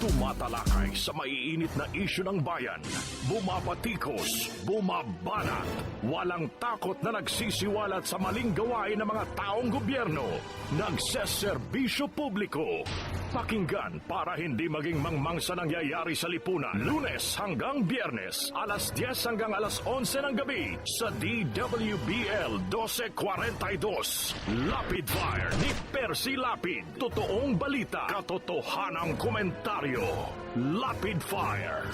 Tumatalakay sa maiinit na isyu ng bayan. Bumabatikos, bumabanat. Walang takot na nagsisiwalat sa maling gawain ng mga taong gobyerno. Nagseserbisyo publiko. Pakinggan para hindi maging mangmang sa nangyayari sa lipunan. Lunes hanggang Biyernes, alas 10 hanggang alas 11 ng gabi sa DWBL 1242. Lapid Fire ni Percy Lapid. Totoong balita, katotohanang komentaryo. Lapid Fire.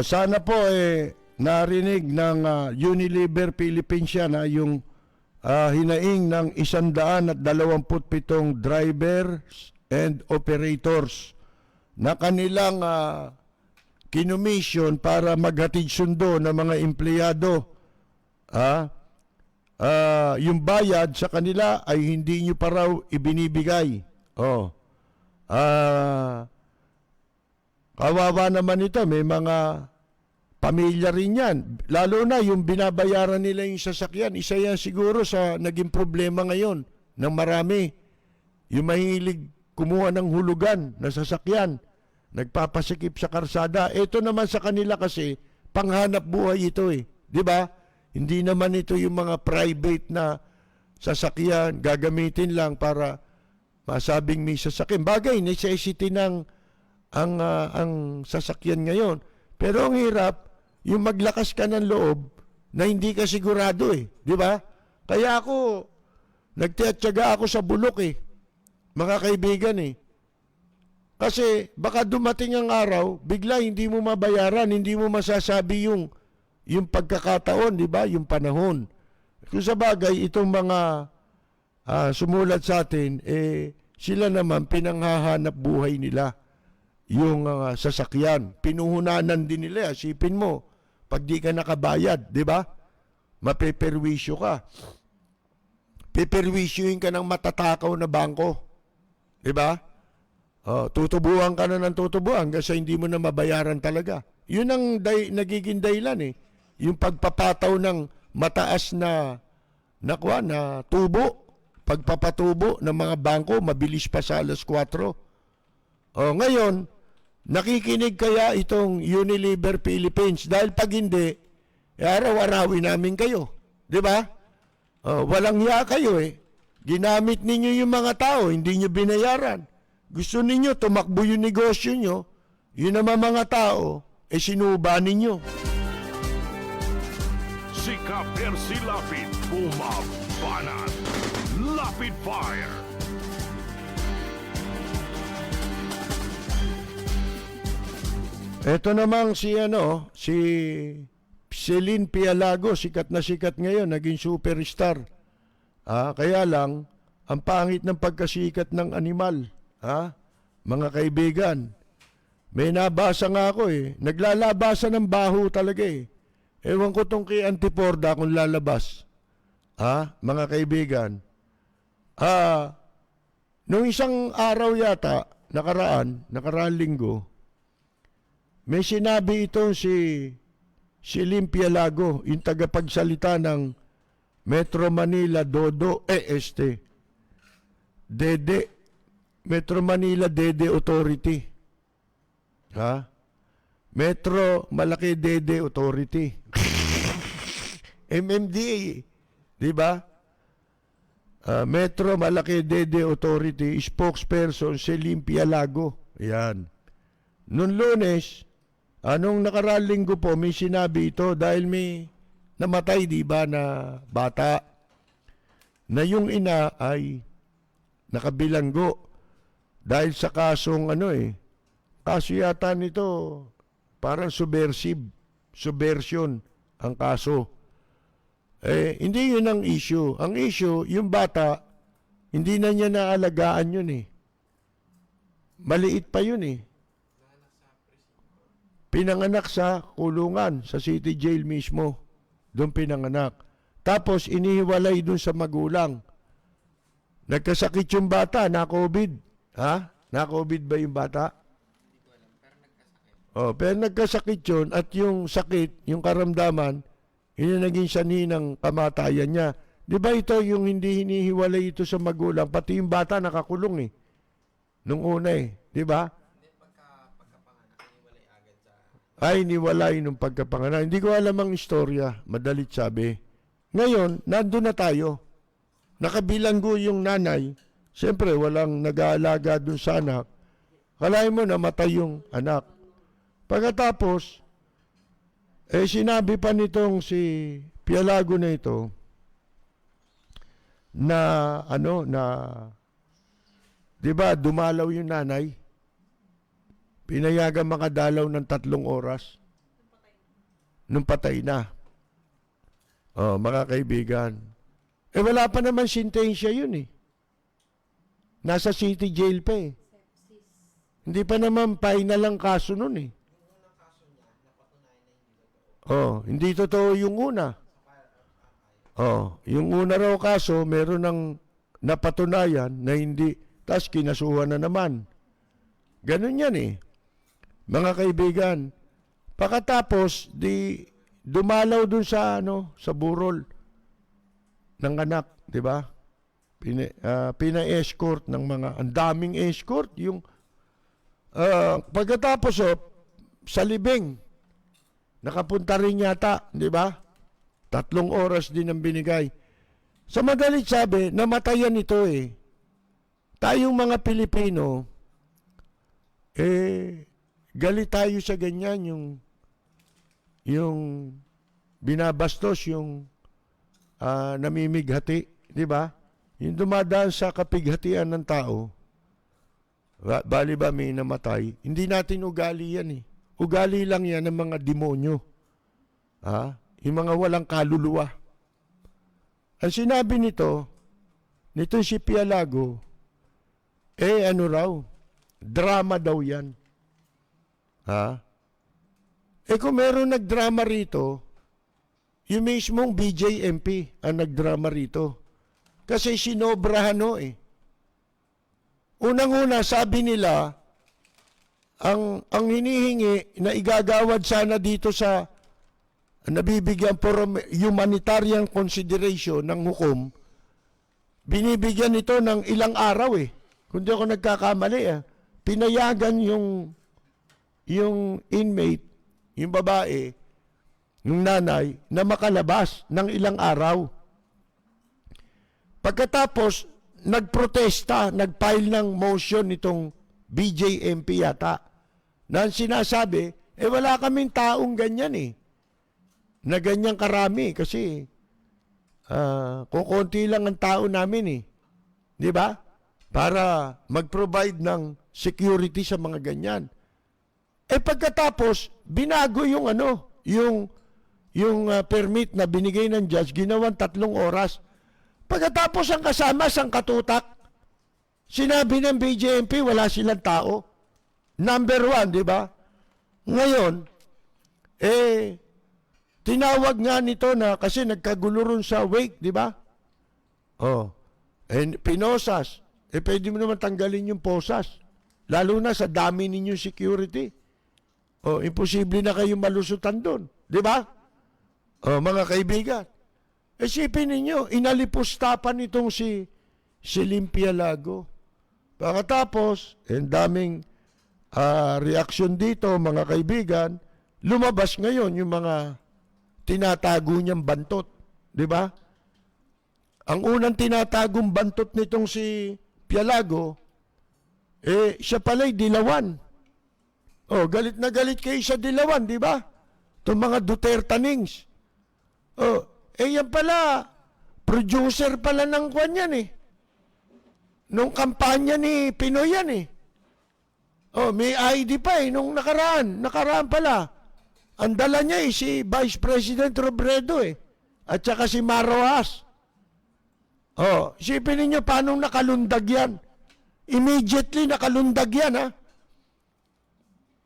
Sana po narinig ng Unilever Philippines yan yung hinaing ng 127 drivers and operators na kanilang kinomission para maghatid sundo ng mga empleyado, yung bayad sa kanila ay hindi nyo pa raw ibinibigay. Kawawa naman ito, may mga pamilya rin yan. Lalo na yung binabayaran nila yung sasakyan. Isa yan siguro sa naging problema ngayon ng marami. Yung mahilig kumuha ng hulugan na sasakyan, nagpapasikip sa karsada. Ito naman sa kanila kasi, panghanap buhay ito eh. Di ba? Hindi naman ito yung mga private na sasakyan, gagamitin lang para masabing may sasakyan. Bagay, necessity ng ang sasakyan ngayon. Pero ang hirap, yung maglakas ka ng loob na hindi ka sigurado eh. Di ba? Kaya ako, nagtiatsaga ako sa bulok eh. Mga kaibigan eh. Kasi baka dumating ang araw, bigla hindi mo mabayaran, hindi mo masasabi yung pagkakataon, di ba? Yung panahon. Kung sa bagay, itong mga sumulat sa atin, sila naman pinanghahanap buhay nila yung sasakyan. Pinuhunanan din nila. Isipin mo, pag di ka nakabayad, di ba? Mapeperwisyo ka. Peperwisyuhin ka ng matatakaw na bangko. Di ba? Tutubuhan ka na ng tutubuhan kasi hindi mo na mabayaran talaga. Yun ang nagiging dahilan eh. Yung pagpapataw ng mataas na tubo, pagpapatubo ng mga bangko, mabilis pa sa alas 4. Ngayon, nakikinig kaya itong Unilever Philippines? Dahil pag hindi, araw-arawin namin kayo. Di ba? Walang hiya kayo eh. Ginamit ninyo yung mga tao, hindi nyo binayaran. Gusto ninyo, tumakbo yung negosyo nyo, yun naman mga tao, sinuba ninyo. Si Ka-Percy Lapid, bumabanat. Lapid Fire. Ito namang si Celine Pialago, sikat na sikat ngayon, naging superstar. Kaya lang, ang pangit ng pagkasikat ng animal. Mga kaibigan, may nabasa nga ako eh. Naglalabasan ng baho talaga eh. Ewan ko tong kay Antiporda kung lalabas. Mga kaibigan. Nung isang araw yata, nakaraan linggo, may sinabi itong si Limpia Lago, yung tagapagsalita ng Metro Manila Metro Manila Dede Authority. Metro Malaki Dede Authority. MMDA, di ba? Metro Malaki Dede Authority, spokesperson si Limpia Lago. Yan. Noong Lunes, anong nakaraang linggo po, may sinabi ito dahil may namatay, di ba, na bata na yung ina ay nakabilanggo dahil sa kasong kaso yata nito parang subversion ang kaso. Hindi yun ang issue. Ang issue, yung bata, hindi na niya naalagaan yun eh. Maliit pa yun eh. Pinanganak sa kulungan, sa city jail mismo. Doon pinanganak. Tapos inihiwalay doon sa magulang. Nagkasakit yung bata, na-COVID. Na-COVID ba yung bata? Hindi ko alam, pero nagkasakit. Pero nagkasakit yun at yung sakit, yung karamdaman, yun yung naging sanhi ng kamatayan niya. Di ba ito yung hindi hinihiwalay ito sa magulang? Pati yung bata nakakulong eh. Nung una eh. Di ba? Hindi, pagkapanganak, iniwalay agad sa... Ay, niwalay nung pagkapanganak. Hindi ko alam ang istorya. Madalit sabi. Ngayon, nandun na tayo. Nakabilanggo yung nanay. Siyempre, walang nag-aalaga dun sa anak. Kalahin mo, namatay yung anak. Pagkatapos, sinabi pa nitong si Pialago na ito, na, di ba, dumalaw yung nanay. Pinayagan makadalaw ng 3 oras. Nung patay na. Mga kaibigan. Wala pa naman sintensya yun eh. Nasa city jail pa eh. Hindi pa naman final ang kaso nun eh. Oh, hindi totoo yung una. Oh, yung una raw kaso, meron ng napatunayan na hindi, tas kinasuhan na naman. Ganun yan eh. Mga kaibigan, pagkatapos, di dumalaw dun sa, sa burol ng anak, di ba? Pina-escort ng mga, ang daming escort, yung, pagkatapos, sa libing, nakapunta rin yata, di ba? 3 oras din ang binigay. Sa madalit sabi, namatayan ito eh. Tayong mga Pilipino, galit tayo sa ganyan, yung binabastos, yung namimighati, di ba? Yung dumadaan sa kapighatian ng tao, bali ba may namatay, hindi natin ugali yan eh. Ugali lang yan ng mga demonyo. Yung mga walang kaluluwa. Ang sinabi nito si Pialago, ano raw, drama daw yan. Kung meron nagdrama rito, yung mismong BJMP ang nagdrama rito. Kasi sinobrahan Unang-una, sabi nila, ang hinihingi na igagawad sana dito sa nabibigyan for humanitarian consideration ng hukom, binibigyan ito ng ilang araw Kung di ako nagkakamali pinayagan yung inmate, yung babae, yung nanay, na makalabas ng ilang araw. Pagkatapos, nagprotesta, nagfile ng motion nitong BJMP yata, na sinasabi, wala kaming taong ganyan na ganyang karami kasi kukunti lang ang tao namin di ba? Para mag-provide ng security sa mga ganyan. Pagkatapos, binago yung permit na binigay ng judge, ginawang 3 oras. Pagkatapos ang kasama sang katutak, sinabi ng BJMP wala silang tao. Number 1, di ba? Ngayon, tinawag nga nito na kasi nagkagulo ron sa wake, di ba? Pinosas. Pwede mo naman tanggalin yung posas. Lalo na sa dami ninyong security. Imposible na kayong malusutan doon. Di ba? Mga kaibigan. Isipin ninyo, inalipustapan itong si Limpia Lago. Pagkatapos, ang daming reaksyon dito, mga kaibigan, lumabas ngayon yung mga tinatago niyang bantot. Di ba? Ang unang tinatagong bantot nitong si Pialago, siya pala'y dilawan. Galit na galit kayo sa dilawan, di ba? Itong mga Dutertanings. Yan pala, producer pala ng kwan yan nung kampanya ni Pinoy yan may ID pa nung nakaraan. Nakaraan pala. Ang dala niya si Vice President Robredo at saka si Maroas. Isipin ninyo paano nakalundag yan. Immediately nakalundag yan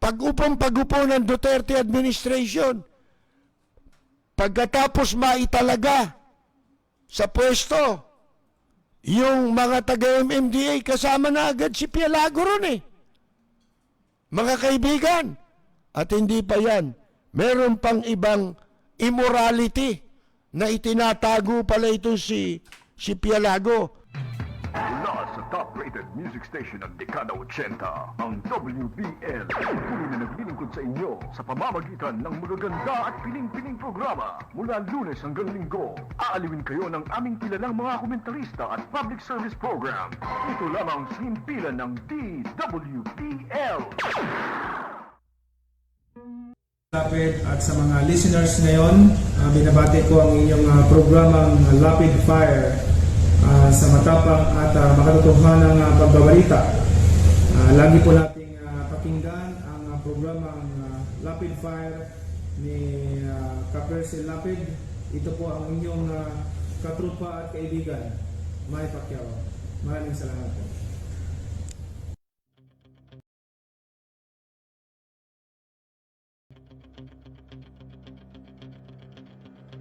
Pag-upo ng Duterte administration, pagkatapos maitalaga sa pwesto, yung mga taga-MMDA kasama na agad si Pialago ron Mga kaibigan, at hindi pa yan, meron pang ibang immorality na itinatago pala ito si Pialago. Mula sa top-rated music station ng dekada 80, ang WBL tuloy na naglilingkod sa inyo sa pamamagitan ng magaganda at piling-piling programa. Mula Lunes hanggang Linggo, aaliwin kayo ng aming kilalang mga komentarista at public service program. Ito lamang sa himpilan ng DWBL. Lapid at sa mga listeners ngayon, binabati ko ang inyong programang Lapid Fire sa matapang at makatotohanang pagbabalita. Lagi po nating pakinggan ang programang Lapid Fire ni Kaperse Lapid. Ito po ang inyong katrupa at kaibigan, Manny Pacquiao. Maraming salamat po.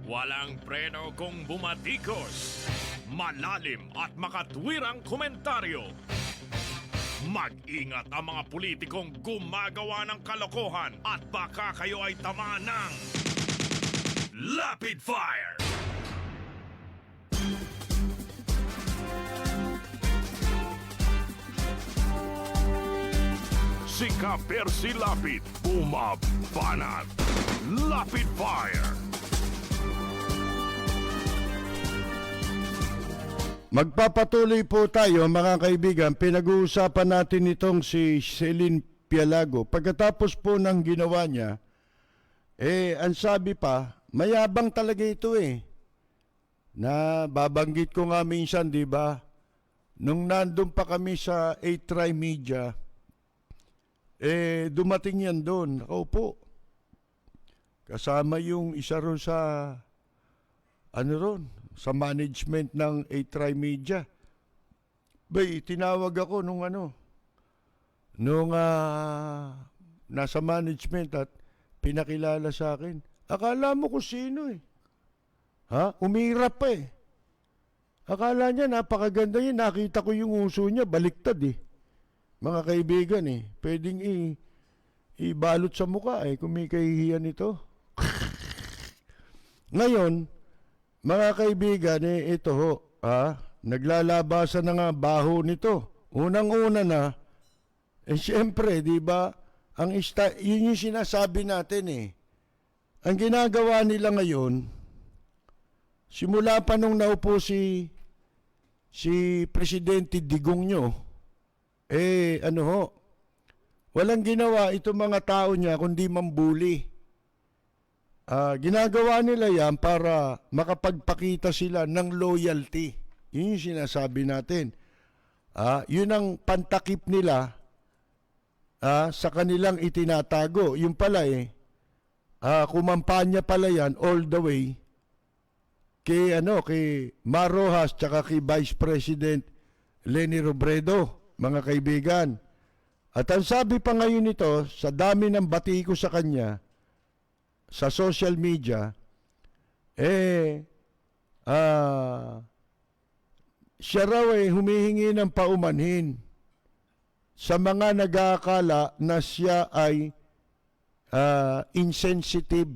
Walang preno kung bumatikos. Malalim at makatwirang komentaryo. Mag-ingat ang mga politikong gumagawa ng kalokohan at baka kayo ay tamaan ng Lapid Fire! Si Ka-Percy Lapid, bumabanat. Lapid Fire! Magpapatuloy po tayo mga kaibigan. Pinag-uusapan natin itong si Celine Pialago. Pagkatapos po ng ginawa niya, ang sabi pa, mayabang talaga ito Na babanggit ko nga minsan, di ba? Nung nandun pa kami sa A-Tri Media, dumating yan doon. Ako po. Kasama yung isa ron sa sa management ng A-Tri Media. Bay, tinawag ako nung nasa management at pinakilala sa akin. Akala mo kung sino Umirap pa Akala niya napakaganda niya. Nakita ko yung uso niya, baliktad Mga kaibigan pwedeng ibalot sa mukha kung may kahihiyan ito. Ngayon, mga kaibigan, ito naglalabasan na nga baho nito. Unang-una na, siyempre, di ba, yun yung sinasabi natin Ang ginagawa nila ngayon, simula pa nung naupo si Presidente Digong nyo, walang ginawa itong mga tao niya kundi mambuli. Ginagawa nila yan para makapagpakita sila ng loyalty. Yun yung sinasabi natin. Yun ang pantakip nila sa kanilang itinatago. Yung pala kumampanya pala yan all the way kay Mar Rojas tsaka kay Vice President Leni Robredo, mga kaibigan. At ang sabi pa ngayon nito, sa dami ng bati ko sa kanya, sa social media, siya raw humihingi ng paumanhin sa mga nag-aakala na siya ay insensitive.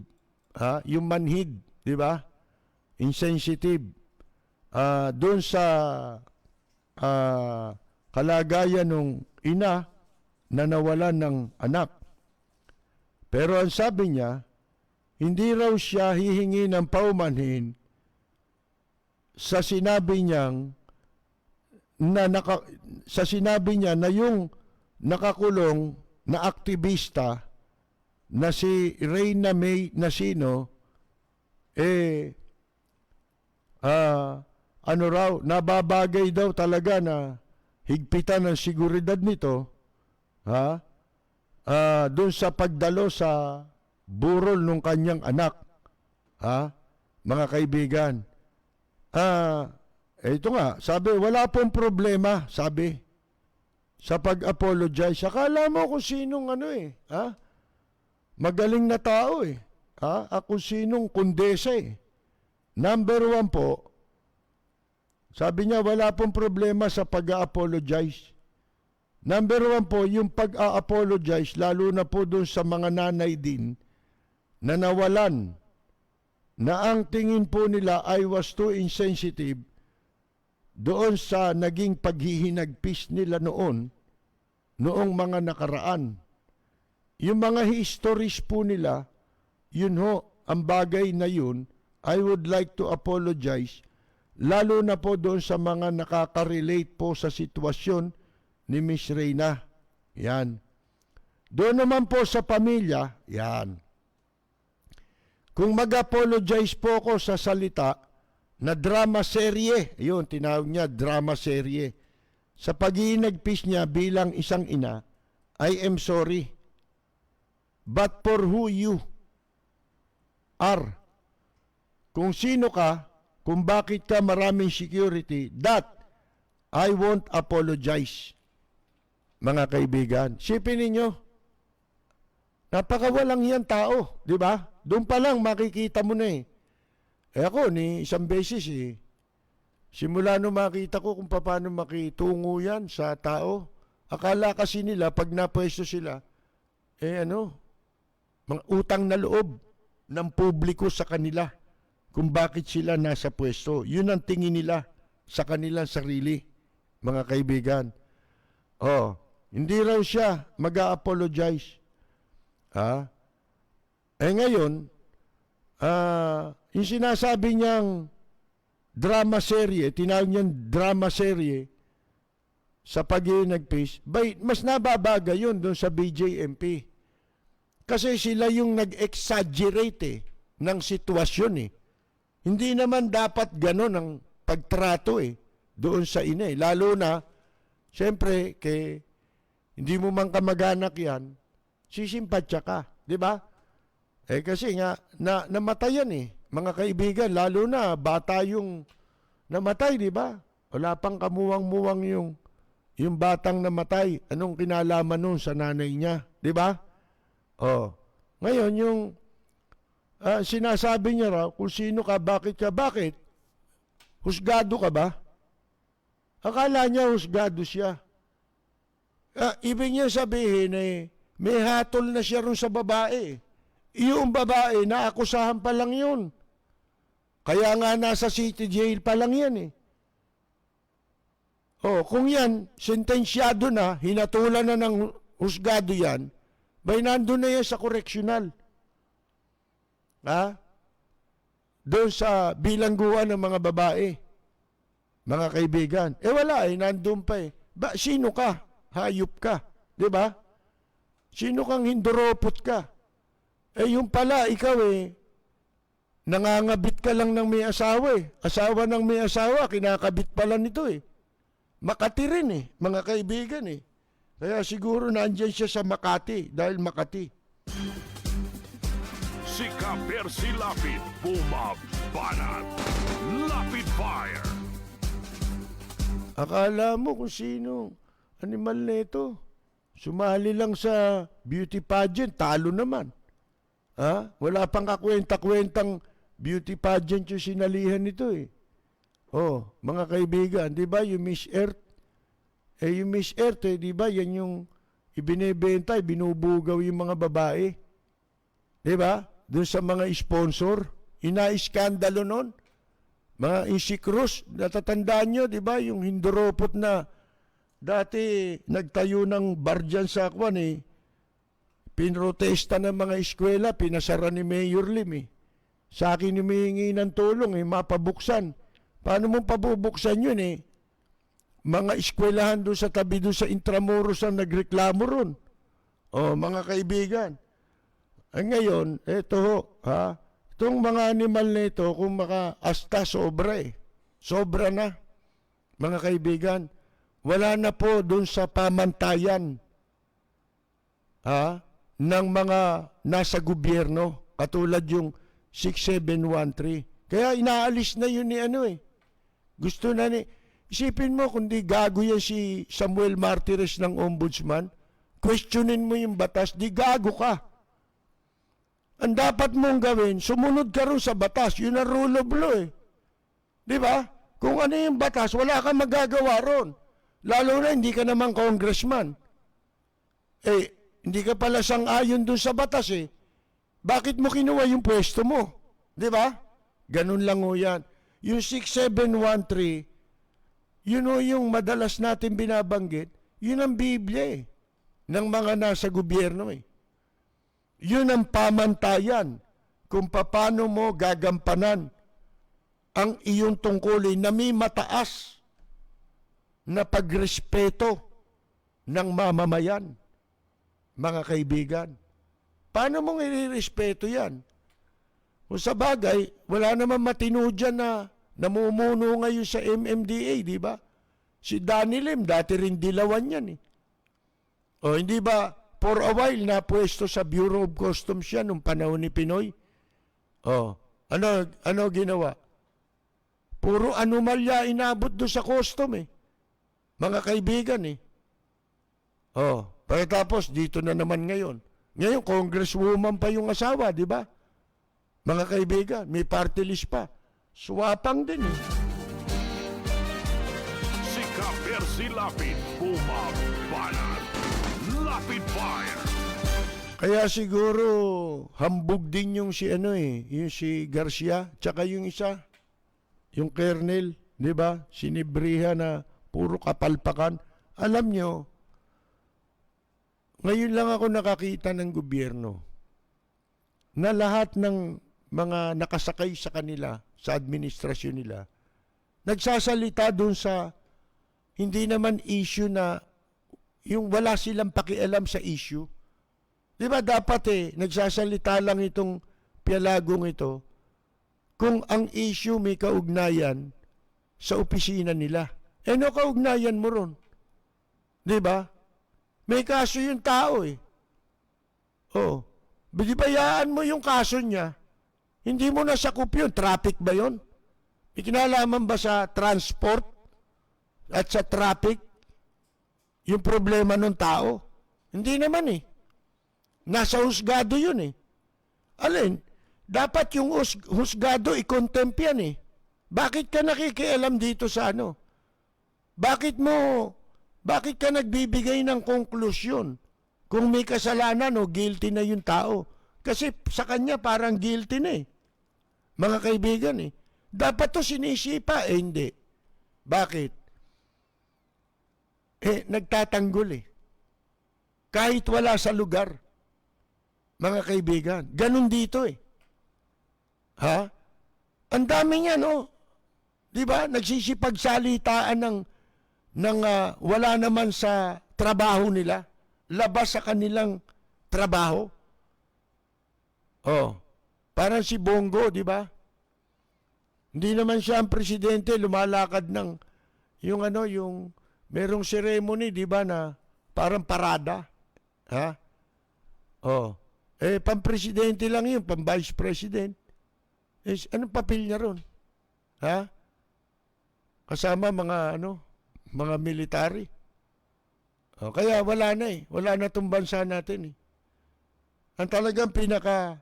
Yung manhid, di ba? Insensitive. Doon sa kalagayan ng ina na nawalan ng anak. Pero ang sabi niya, hindi raw siya hihingi ng paumanhin sa sinabi niyang na yung nakakulong na aktivista na si Reyna May Nasino nababagay daw talaga na higpitan ng seguridad nito doon sa pagdalo sa burol ng kanyang anak. Mga kaibigan. Ito nga, sabi, wala pong problema, sabi, sa pag-apologize. Akala mo kung sinong magaling na tao Ako sinong kundesa Number 1 po, sabi niya, wala pong problema sa pag-apologize. Number 1 po, yung pag-apologize, lalo na po doon sa mga nanay din, na nawalan, na ang tingin po nila I was too insensitive doon sa naging paghihinagpis nila noong mga nakaraan. Yung mga histories po nila, yun ang bagay na yun, I would like to apologize, lalo na po doon sa mga nakaka-relate po sa sitwasyon ni Miss Reyna. Yan. Doon naman po sa pamilya, yan. Kung mag-apologize po ako sa salita na drama serye, yun, tinawag niya drama serye, sa pag-iinagpis niya bilang isang ina, I am sorry. But for who you are, kung sino ka, kung bakit ka maraming security, that I won't apologize. Mga kaibigan, sipin ninyo, napakawalang yan tao, di ba? Doon pa lang makikita mo na Ako, isang beses simula nung makita ko kung paano makitungo yan sa tao, akala kasi nila pag napwesto sila, mga utang na loob ng publiko sa kanila kung bakit sila nasa pwesto. Yun ang tingin nila sa kanilang sarili, mga kaibigan. Hindi raw siya mag-a-apologize. Ngayon, yung sinasabi niyang drama serye, tinawag niyang drama serye sa pag-iinagpis, mas nababagay yun doon sa BJMP. Kasi sila yung nag-exaggerate ng sitwasyon Hindi naman dapat gano'n ang pagtrato doon sa ina Lalo na, siyempre, hindi mo man kamag-anak yan, sisimpatya ka, di ba? Kasi nga, namatayan mga kaibigan, lalo na bata yung namatay, di ba? Wala pang kamuwang-muwang yung batang namatay. Anong kinalaman nun sa nanay niya, di ba? Ngayon, yung sinasabi niya raw kung sino ka, bakit? Husgado ka ba? Akala niya husgado siya. Ibig niya sabihin may hatol na siya ron sa babae. Yung babae, naakusahan pa lang yun. Kaya nga nasa city jail pa lang yan kung yan, sentensyado na, hinatulan na ng husgado yan, nandun na yan sa correctional. Doon sa bilangguan ng mga babae, mga kaibigan. Wala nandun pa sino ka? Hayop ka. Di ba? Sino kang hinduropot ka? Yung pala, ikaw nangangabit ka lang ng may asawa Asawa ng may asawa, kinakabit pala nito Makati rin mga kaibigan Kaya siguro nandyan siya sa Makati, dahil Makati. Si Ka-Percy Lapid, bumabanat. Lapid Fire. Akala mo kung sino animal na ito. Sumali lang sa beauty pageant, talo naman. Wala pang kakwenta-kwentang beauty pageant yung sinalihan nito mga kaibigan, di ba yung Miss Earth? Yung Miss Earth, di ba yan yung ibinebenta, binubugaw yung mga babae. Di ba? Doon sa mga sponsor, ina-iskandalo nun. Mga Isi Cruz, natatandaan nyo, di ba? Yung hinduropot na dati nagtayo ng bar dyan sa Akwan pinrotesta ng mga eskwela, pinasara ni Mayor Lim Sa akin humihingi ng tulong mapabuksan. Paano mong pabubuksan yun Mga eskwelahan doon sa tabi doon sa Intramuros ang nagreklamo ron. Mga kaibigan. Ngayon, itong mga animal na ito, kung maka-asta sobra Sobra na, mga kaibigan. Wala na po doon sa pamantayan ng mga nasa gobyerno, katulad yung 6713. Kaya inaalis na yun Gusto na isipin mo, kundi gago yan si Samuel Martires ng Ombudsman, questionin mo yung batas, di gago ka. Ang dapat mong gawin, sumunod ka rin sa batas. Yun ang rule of law Di ba? Kung ano yung batas, wala kang magagawa ron. Lalo na hindi ka naman congressman. Hindi ka pala sang-ayon dun sa batas Bakit mo kinuha yung pwesto mo? Di ba? Ganun lang yan. Yung 6713, yun yung madalas natin binabanggit, yun ang Biblia ng mga nasa gobyerno Yun ang pamantayan kung paano mo gagampanan ang iyong tungkulin na may mataas na pagrespeto ng mamamayan, mga kaibigan. Paano mong irerespeto yan? Kung sa bagay, wala naman matino dyan na namumuno ngayon sa MMDA, di ba? Si Danny Lim, dati rin dilawan yan hindi ba, for a while na pwesto sa Bureau of Customs yan nung panahon ni Pinoy? Ano ginawa? Puro anomalya inabot doon sa custom mga kaibigan pagkatapos dito na naman ngayon. Ngayon, congresswoman pa yung asawa, di ba? Mga kaibigan, may party list pa. Swapang din eh. Si Ka-Percy Lapid, bumabanat. Lapid Fire. Kaya siguro hambog din yung si yung si Garcia, tsaka yung isa, yung Kernel, di ba? Sinibriha na puro kapalpakan. Alam nyo, ngayon lang ako nakakita ng gobyerno na lahat ng mga nakasakay sa kanila, sa administrasyon nila, nagsasalita dun sa hindi naman issue na yung wala silang pakialam sa issue. Di ba dapat nagsasalita lang itong piyalagong ito kung ang issue may kaugnayan sa opisina nila. No kaugnayan mo ron? Di ba? May kaso yung tao Oh, binibayaan mo yung kaso niya. Hindi mo nasakop yun. Traffic ba yun? May kinalaman ba sa transport at sa traffic yung problema ng tao? Hindi naman Nasa husgado yun Alin? Dapat yung husgado i-contempt yan Bakit ka nakikialam dito sa ano? Bakit ka nagbibigay ng konklusyon kung may kasalanan o guilty na yung tao? Kasi sa kanya parang guilty na Mga kaibigan Dapat to sinisipa hindi. Bakit? Nagtatanggol Kahit wala sa lugar. Mga kaibigan, ganun dito Ha? Ang dami niya, Di ba? Nagsisipagsalitaan ng wala naman sa trabaho nila. Labas sa kanilang trabaho. Parang si Bongo, di ba? Hindi naman siya ang presidente, lumalakad ng yung merong ceremony, di ba, na parang parada. Ha? Pang-presidente lang yun, pang-vice president. Anong papel niya ron? Ha? Kasama mga military. Kaya wala na Wala na itong bansa natin Ang talagang pinaka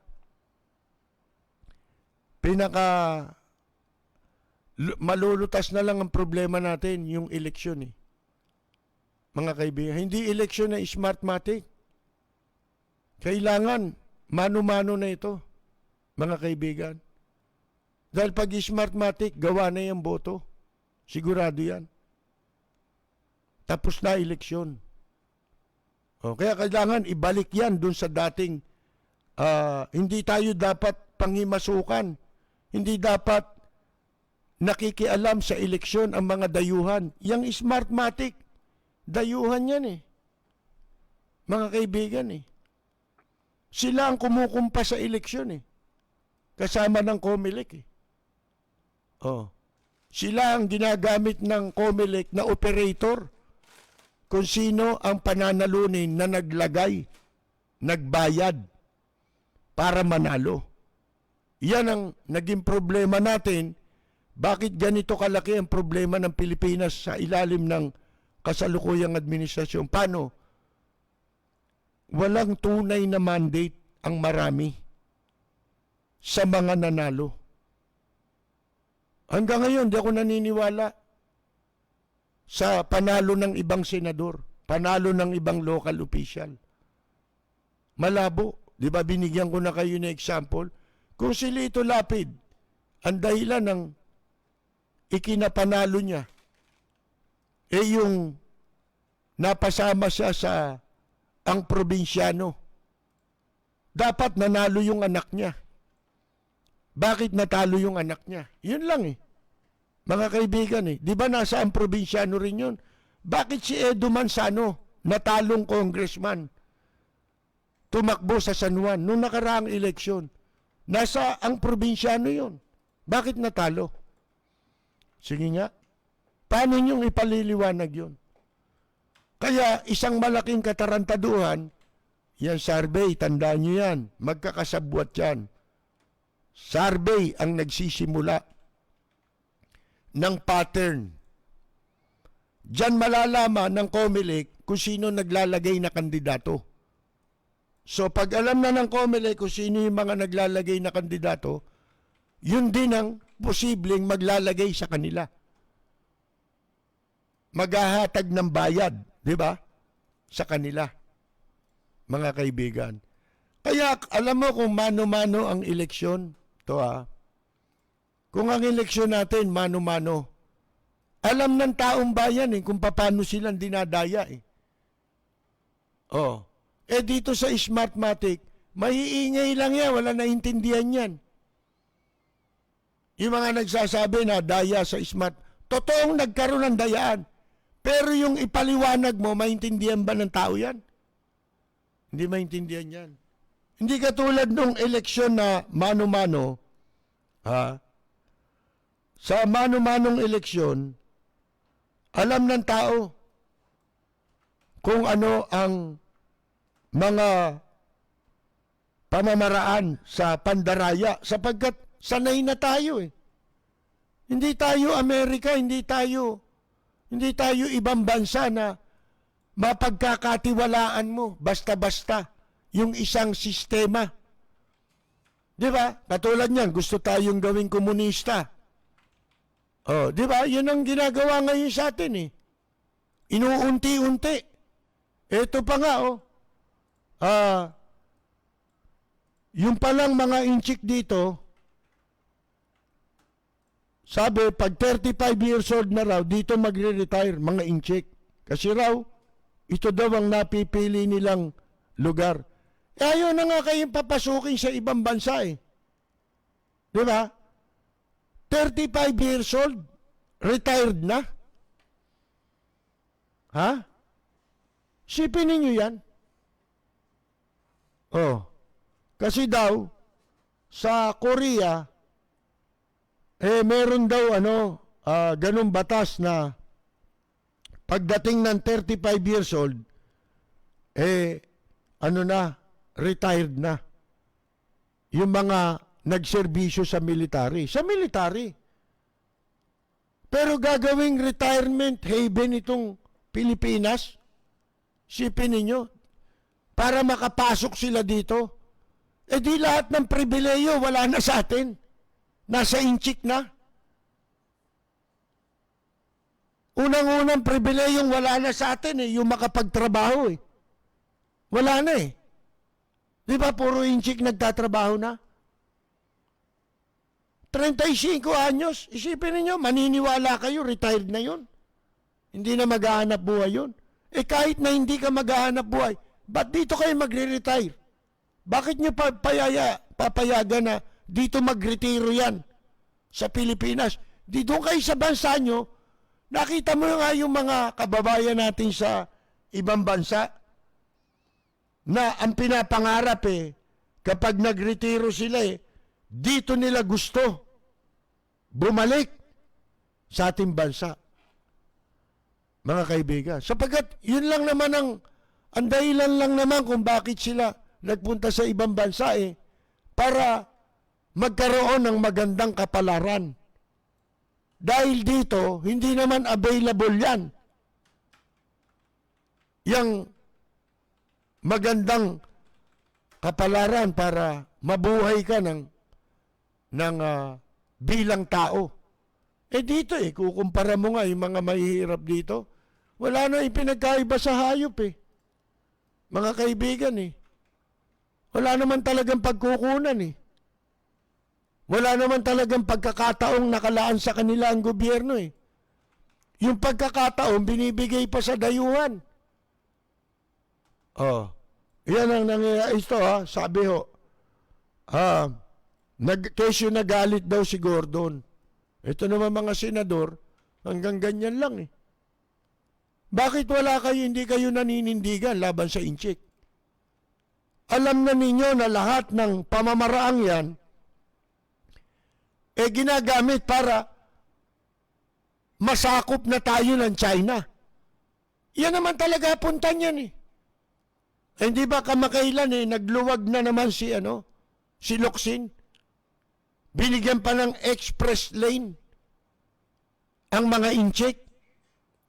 malulutas na lang ang problema natin, yung eleksyon Mga kaibigan, hindi eleksyon na smartmatic. Kailangan mano-mano na ito, mga kaibigan. Dahil pag smartmatic, gawa na yung boto. Sigurado yan. Tapos na eleksyon. Kaya kailangan ibalik yan dun sa dating hindi tayo dapat panghimasukan. Hindi dapat nakikialam sa eleksyon ang mga dayuhan. Yang smartmatic, dayuhan yan Mga kaibigan Sila ang kumukumpa sa eleksyon Kasama ng COMELEC Sila ang ginagamit ng COMELEC na operator kung sino ang pananalunin na naglagay, nagbayad para manalo. Yan ang naging problema natin. Bakit ganito kalaki ang problema ng Pilipinas sa ilalim ng kasalukuyang administrasyon? Paano? Walang tunay na mandate ang marami sa mga nanalo. Hanggang ngayon, di ako naniniwala sa panalo ng ibang senador, panalo ng ibang local official. Malabo. Di ba binigyan ko na kayo ng example? Kung si Lito Lapid, ang dahilan ng ikinapanalo niya, yung napasama siya sa ang probinsyano. Dapat nanalo yung anak niya. Bakit natalo yung anak niya? Yun lang Mga kaibigan Di ba nasa ang probinsyano rin yun? Bakit si Edo Manzano, natalong congressman, tumakbo sa San Juan nung nakaraang eleksyon? Nasa ang probinsyano yun. Bakit natalo? Sige nga. Paano niyong ipaliliwanag yun? Kaya isang malaking katarantaduhan, yan survey, tandaan niyo yan, magkakasabwat yan. Survey ang nagsisimula ng pattern. Diyan malalaman ng COMELEC kung sino naglalagay na kandidato. So pag alam na ng COMELEC kung sino yung mga naglalagay na kandidato, yun din ang posibleng maglalagay sa kanila. Maghahatag ng bayad, di ba? Sa kanila, mga kaibigan. Kaya alam mo kung mano-mano ang eleksyon, kung ang eleksyon natin mano-mano, alam ng taong bayan kung paano silang dinadaya dito sa Smartmatic, maiingay lang yan, wala naintindihan yan. Yung mga nagsasabi na daya sa Smart, totoong nagkaroon ng dayaan. Pero yung ipaliwanag mo, maintindihan ba ng tao yan? Hindi maintindihan yan. Hindi katulad nung eleksyon na mano-mano, sa mano-manong eleksyon, alam ng tao kung ano ang mga pamamaraan sa pandaraya sapagkat sanay na tayo Hindi tayo Amerika, hindi tayo ibang bansa na mapagkakatiwalaan mo basta-basta yung isang sistema. Di ba? Katulad niyan, gusto tayong gawing komunista. Di ba? Yun ang ginagawa ngayon sa atin Inuunti-unti. Ito pa nga yung palang mga inchik dito, sabi, pag 35 years old na raw, dito magre-retire, mga inchik. Kasi raw, ito daw ang napipili nilang lugar. Ayaw na nga kayong papasukin sa ibang bansa Di ba? 35 years old, retired na. Ha? Sipin ninyo yan. Kasi daw, sa Korea, meron daw ganung batas na pagdating ng 35 years old, retired na. Yung mga nagserbisyo sa military. Sa military. Pero gagawing retirement haven itong Pilipinas, sipin ninyo, para makapasok sila dito. Di lahat ng pribileyo wala na sa atin. Nasa inchik na. Unang-unang pribileyong wala na sa atin yung makapagtrabaho Wala na Di ba puro inchik nagtatrabaho na? 35 anyos, isipin niyo, maniniwala kayo, retired na yun. Hindi na maghahanap buhay yun. Kahit na hindi ka maghahanap buhay, ba't dito kayo magre-retire? Bakit nyo papayagan na dito magretiro yan sa Pilipinas? Dito kayo sa bansa nyo, nakita mo nga yung mga kababayan natin sa ibang bansa na ang pinapangarap kapag nagretiro sila dito nila gusto bumalik sa ating bansa. Mga kaibigan, sapagkat yun lang naman ang dahilan lang naman kung bakit sila nagpunta sa ibang bansa para magkaroon ng magandang kapalaran. Dahil dito, hindi naman available yan. Yang magandang kapalaran para mabuhay ka ng bilang tao. Dito kukumpara mo nga yung mga mahihirap dito, wala na ipinagkaiba sa hayop Mga kaibigan wala naman talagang pagkukunan Wala naman talagang pagkakataong nakalaan sa kanila ang gobyerno Yung pagkakataon binibigay pa sa dayuhan. Yan ang nangyayari sabi kesyo nagalit daw si Gordon. Ito naman mga senador, hanggang ganyan lang Bakit hindi kayo naninindigan laban sa inchik? Alam na ninyo na lahat ng pamamaraang yan ginagamit para masakop na tayo ng China. Yan naman talaga punta niyan hindi ba kamakailan nagluwag na naman si Locsin? Binigyan pa ng express lane ang mga inchik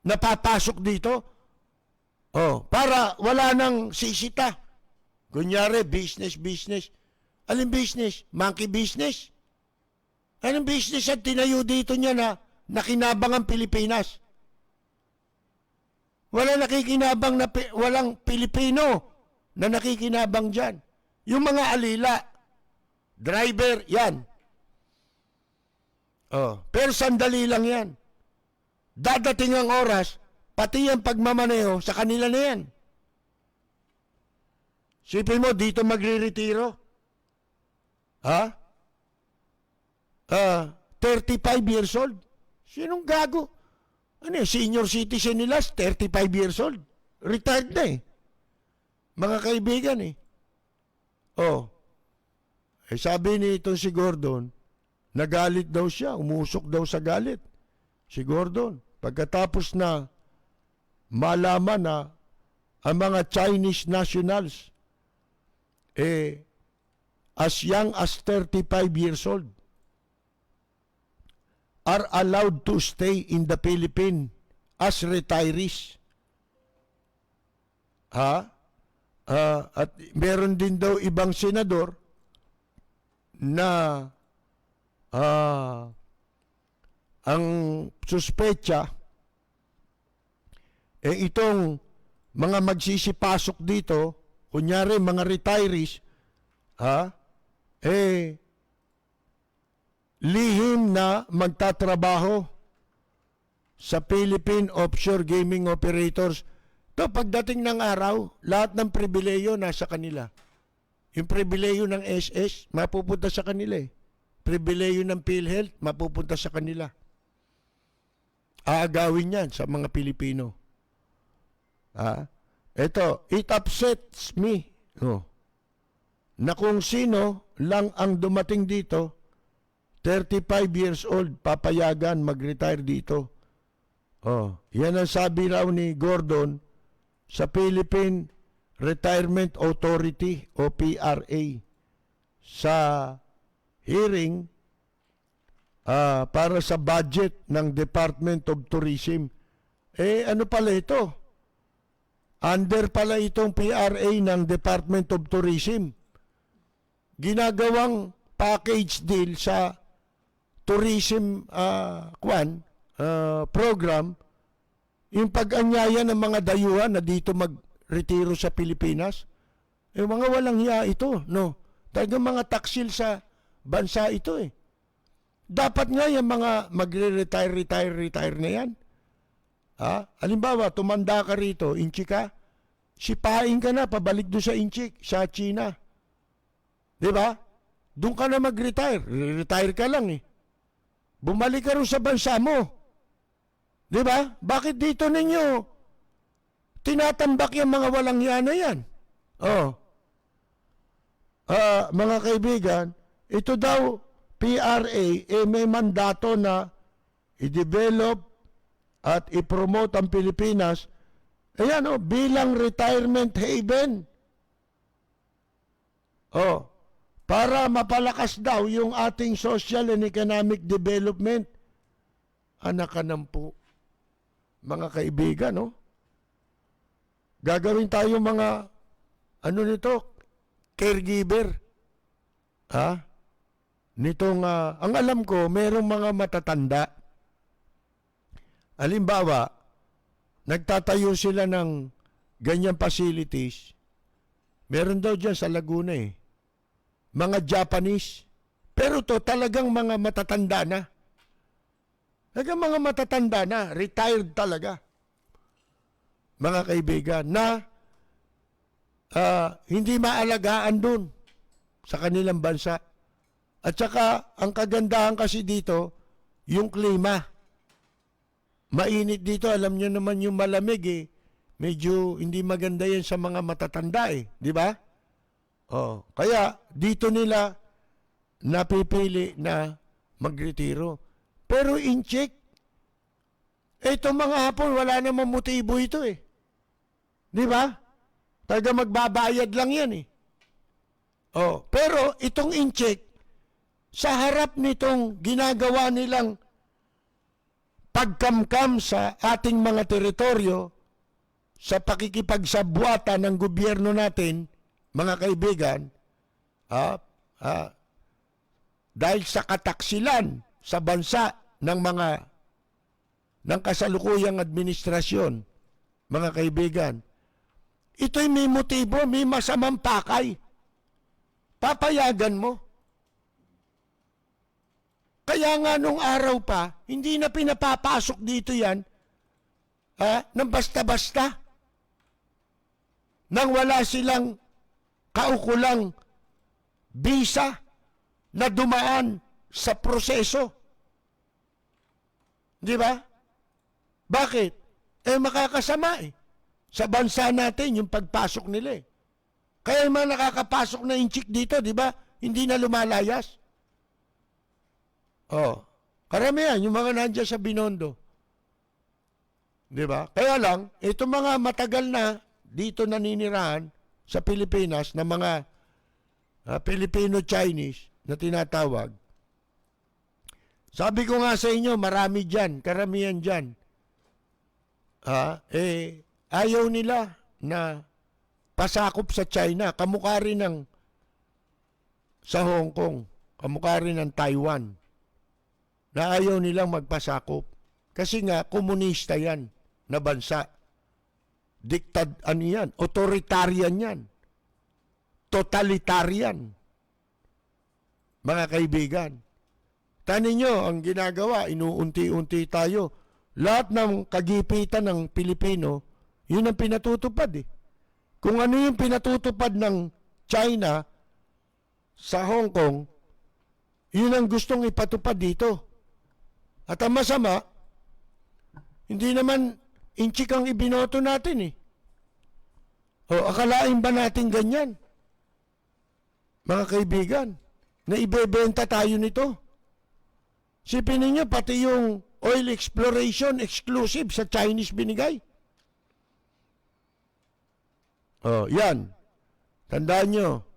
na papasok dito. Para wala nang sisita. Kunyari, business. Alin business? Monkey business? Anong business ang tinayo dito niya na nakinabang ang Pilipinas? Wala nakikinabang na walang Pilipino na nakikinabang dyan. Yung mga alila, driver, yan. Pero sandali lang yan. Dadating ang oras, pati ang pagmamaneho, sa kanila na yan. Sipin mo, dito magre-retiro. 35 years old. Sinong gago? Ano eh, senior citizen nila, 35 years old. Retired na eh. Mga kaibigan eh. Sabi ni itong si Gordon, nagalit daw siya, umusok daw sa galit. Si Gordon, pagkatapos na malaman na ang mga Chinese nationals, as young as 35 years old, are allowed to stay in the Philippines as retirees. At meron din daw ibang senador na ang suspecha itong mga magsisipasok dito, kunyari mga retirees, lihim na magtatrabaho sa Philippine Offshore Gaming Operators. To pagdating ng araw, lahat ng pribileyo nasa kanila. Yung pribileyo ng SS, mapupunta sa kanila eh. Pribileyo ng PhilHealth, mapupunta sa kanila. Aagawin yan sa mga Pilipino. Ito, it upsets me. Na kung sino lang ang dumating dito, 35 years old, papayagan mag-retire dito. Yan ang sabi raw ni Gordon sa Philippine Retirement Authority o PRA sa hearing para sa budget ng Department of Tourism. Ano pala ito? Under pala itong PRA ng Department of Tourism. Ginagawang package deal sa tourism program, yung pag-anyaya ng mga dayuhan na dito mag-retiro sa Pilipinas. Mga walang hiya ito, no? Talagang mga taksil sa bansa ito eh. Dapat nga yung mga magre-retire na yan. Halimbawa, tumanda ka rito, inchi ka, sipain ka na, pabalik doon sa inchi, sa China. Diba? Doon ka na mag-retire. Retire ka lang eh. Bumalik ka rin sa bansa mo. Diba? Bakit dito ninyo tinatambak yung mga walang yan na yan? Mga kaibigan, ito daw, PRA, may mandato na i-develop at i-promote ang Pilipinas bilang retirement haven. Para mapalakas daw yung ating social and economic development. Anak ka ng po, mga kaibigan, no? Gagawin tayo mga, caregiver. Ang alam ko, merong mga matatanda. Halimbawa, nagtatayo sila ng ganyang facilities. Meron daw dyan sa Laguna eh. Mga Japanese. Pero to talagang mga matatanda na. Talagang mga matatanda na. Retired talaga. Mga kaibigan na hindi maalagaan dun sa kanilang bansa. At saka, ang kagandahan kasi dito, yung klima. Mainit dito, alam nyo naman yung malamig eh. Medyo hindi maganda yan sa mga matatanda eh. Di ba? Kaya dito nila napipili na magretiro. Pero in-check, itong mga hapon, wala namang motibo ito eh. Di ba? Talaga magbabayad lang yan eh. Pero itong in-check, sa harap nitong ginagawa nilang pagkamkam sa ating mga teritoryo, sa pakikipagsabwata ng gobyerno natin, mga kaibigan, dahil sa kataksilan sa bansa ng kasalukuyang administrasyon, mga kaibigan, ito'y may motibo, may masamang pakay. Papayagan mo. Kaya nga nung araw pa, hindi na pinapapasok dito yan ng basta-basta. Nang wala silang kaukulang visa na dumaan sa proseso. Di ba? Bakit? Makakasama sa bansa natin yung pagpasok nila Kaya yung mga nakakapasok na inchik dito, di ba? Hindi na lumalayas. Karamihan, yung mga nandiyan sa Binondo. Di ba? Kaya lang, itong mga matagal na dito naninirahan sa Pilipinas na mga Filipino-Chinese na tinatawag. Sabi ko nga sa inyo, marami dyan, karamihan dyan. Ayaw nila na pasakop sa China. Kamukha rin ng sa Hong Kong. Kamukha rin ng Taiwan. Na ayaw nilang magpasakop. Kasi nga, komunista yan na bansa. Yan? Authoritarian yan. Totalitarian. Mga kaibigan. Tanin nyo, ang ginagawa, inuunti-unti tayo. Lahat ng kagipitan ng Pilipino, yun ang pinatutupad Kung ano yung pinatutupad ng China sa Hong Kong, yun ang gustong ipatupad dito. At ang masama, hindi naman inchik ang ibinoto natin akalain ba natin ganyan? Mga kaibigan, na ibebenta tayo nito. Sipin ninyo, pati yung oil exploration exclusive sa Chinese binigay. Yan. Tandaan nyo,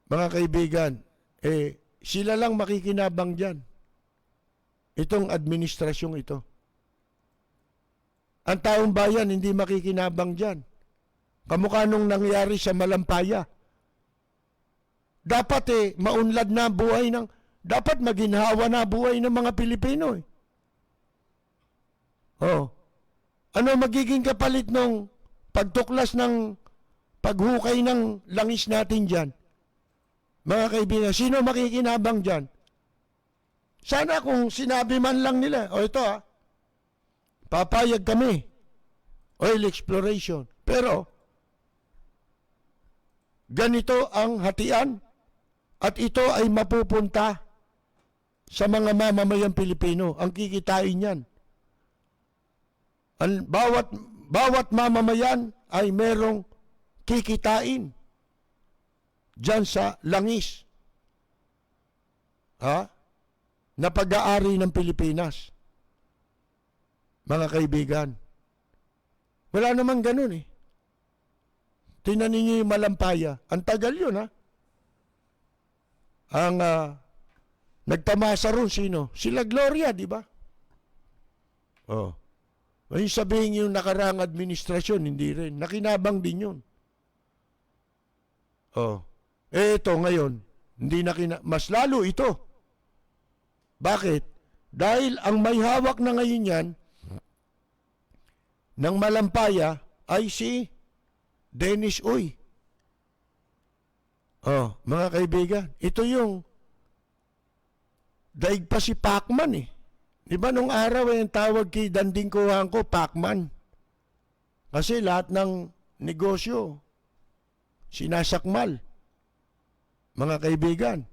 mga kaibigan, sila lang makikinabang dyan. Itong administrasyong ito. Ang taong bayan hindi makikinabang dyan. Kamukha nung nangyari sa Malampaya. Dapat maunlad na buhay dapat maginhawa na buhay ng mga Pilipino Ano magiging kapalit nung pagtuklas ng paghukay ng langis natin dyan? Mga kaibigan, sino makikinabang dyan? Sana kung sinabi man lang nila, ito papayag kami. Oil exploration. Pero, ganito ang hatian at ito ay mapupunta sa mga mamamayang Pilipino. Ang kikitain yan. Bawat mamamayan ay merong kikitain dyan sa langis. Na pag-aari ng Pilipinas. Mga kaibigan. Wala naman ganun Tingnan ninyo yung Malampaya. Ang tagal yun Ang nagtamasa ron sino? Sila Gloria, di ba? May sabihin yung nakarang administrasyon, hindi rin. Nakinabang din yun. Ito ngayon, hindi mas lalo ito. Bakit? Dahil ang may hawak na ngayon yan, ng Malampaya, ay si Dennis Uy. Mga kaibigan, ito yung daig pa si Pacman Di ba nung araw yung tawag kay Danding Kuhangko, Pacman. Kasi lahat ng negosyo, sinasakmal. Mga kaibigan.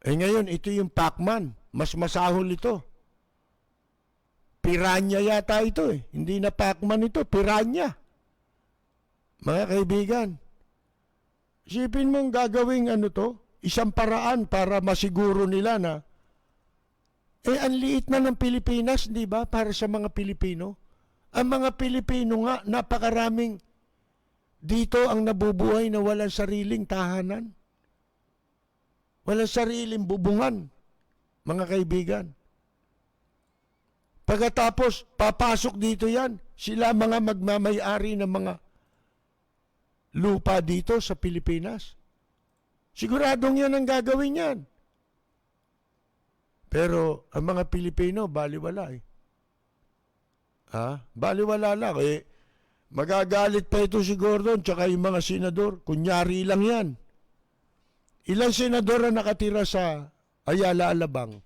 Ngayon, ito yung Pacman. Mas masahol ito. Piranha yata ito Hindi na Pacman ito, Piranha. Mga kaibigan, isipin mong gagawing isang paraan para masiguro nila na ang liit na ng Pilipinas, di ba, para sa mga Pilipino. Ang mga Pilipino nga, napakaraming dito ang nabubuhay na walang sariling tahanan. Walang sariling bubungan, mga kaibigan. Pagkatapos, papasok dito yan. Sila mga magmamay-ari ng mga lupa dito sa Pilipinas. Siguradong yan ang gagawin yan. Pero ang mga Pilipino, baliwala eh. Baliwala lang eh. Magagalit pa ito si Gordon tsaka yung mga senador. Kunyari lang yan. Ilang senador ang nakatira sa Ayala Alabang?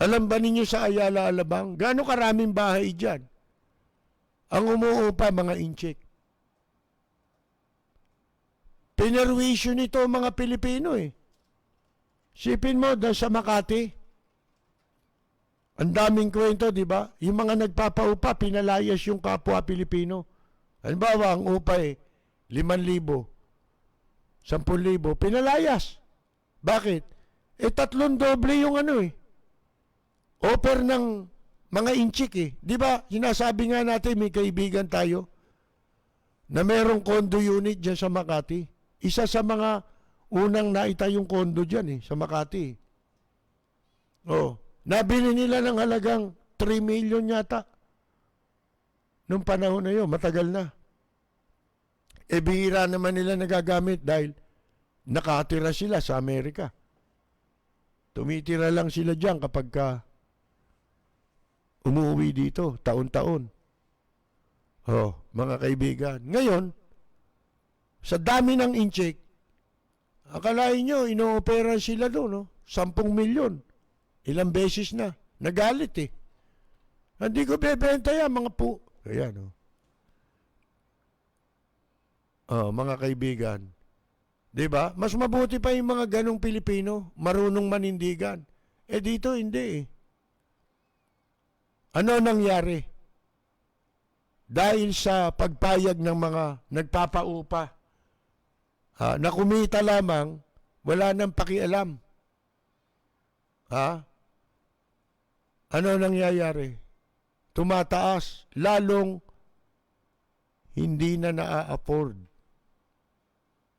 Alam ba ninyo sa Ayala Alabang? Gaano karaming bahay dyan? Ang umuupa mga inchik. Pinerwisyo nito ang mga Pilipino eh. Sipin mo, dahil sa Makati, ang daming kwento, di ba? Yung mga nagpapaupa, pinalayas yung kapwa Pilipino. Halimbawa, ang upa 5,000, 10,000, pinalayas. Bakit? 3 doble yung offer ng mga inchik eh. Di ba? Sinasabi nga natin, may kaibigan tayo na merong condo unit dyan sa Makati. Isa sa mga unang naitayong condo dyan sa Makati. Nabili nila ng halagang 3 million yata. Nung panahon na yun, matagal na. Bihira naman nila nagagamit dahil nakatira sila sa Amerika. Tumitira lang sila dyan kapag umuwi dito, taon-taon. Mga kaibigan. Ngayon, sa dami ng incheck, akalain nyo, inoopera sila doon, 10 milyon. Ilang beses na. Nagalit eh. Hindi ko bebenta yan, mga po. Ayan, mga kaibigan. Diba? Mas mabuti pa yung mga ganong Pilipino, marunong manindigan. Dito, hindi eh. Ano nangyari? Dahil sa pagpayag ng mga nagpapaupa, na kumita lamang, wala nang pakialam. Ano nangyayari? Tumataas, lalong hindi na naa-afford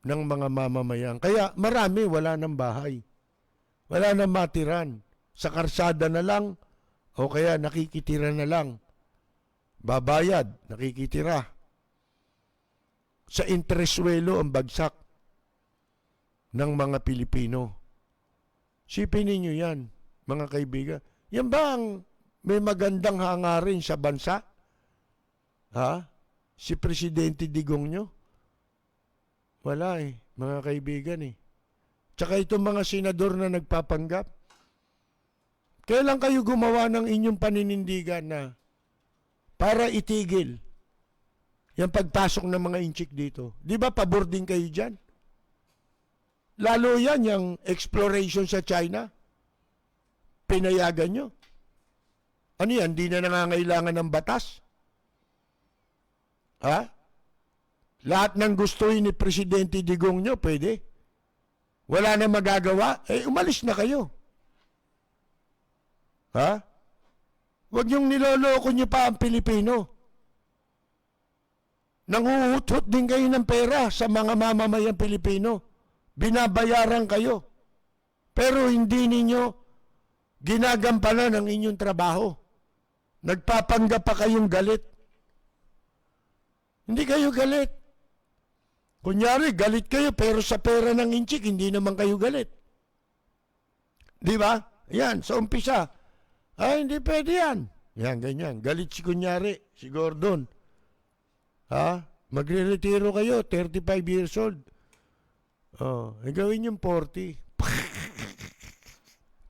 ng mga mamamayan. Kaya marami wala ng bahay. Wala nang matiran. Sa karsada na lang o kaya nakikitira na lang. Babayad, nakikitira. Sa intereswelo ang bagsak ng mga Pilipino. Sipin ninyo yan, mga kaibigan. Yan ba ang may magandang hangarin sa bansa? Si Presidente Digong nyo? Wala mga kaibigan Tsaka itong mga senador na nagpapanggap. Kailan kayo gumawa ng inyong paninindigan na para itigil yung pagpasok ng mga inchik dito? Di ba pabor din kayo dyan? Lalo yan, yung exploration sa China. Pinayagan nyo. Ano yan? Di na nangangailangan ng batas? Lahat ng gustuhin ni Presidente Digong nyo, pwede. Wala na magagawa, umalis na kayo. Huwag niyong niloloko niyo pa ang Pilipino. Nanguhutot din kayo ng pera sa mga mamamayang Pilipino. Binabayaran kayo. Pero hindi ninyo ginagampanan ang inyong trabaho. Nagpapanggap pa kayong galit. Hindi kayo galit. Kunyari, galit kayo pero sa pera ng inchik, hindi naman kayo galit. Di ba? Yan, sa umpisa. Hindi pwede yan. Yan, ganyan. Galit kunyari, si Gordon. Magre-retiro kayo, 35 years old. Gawin yung 40.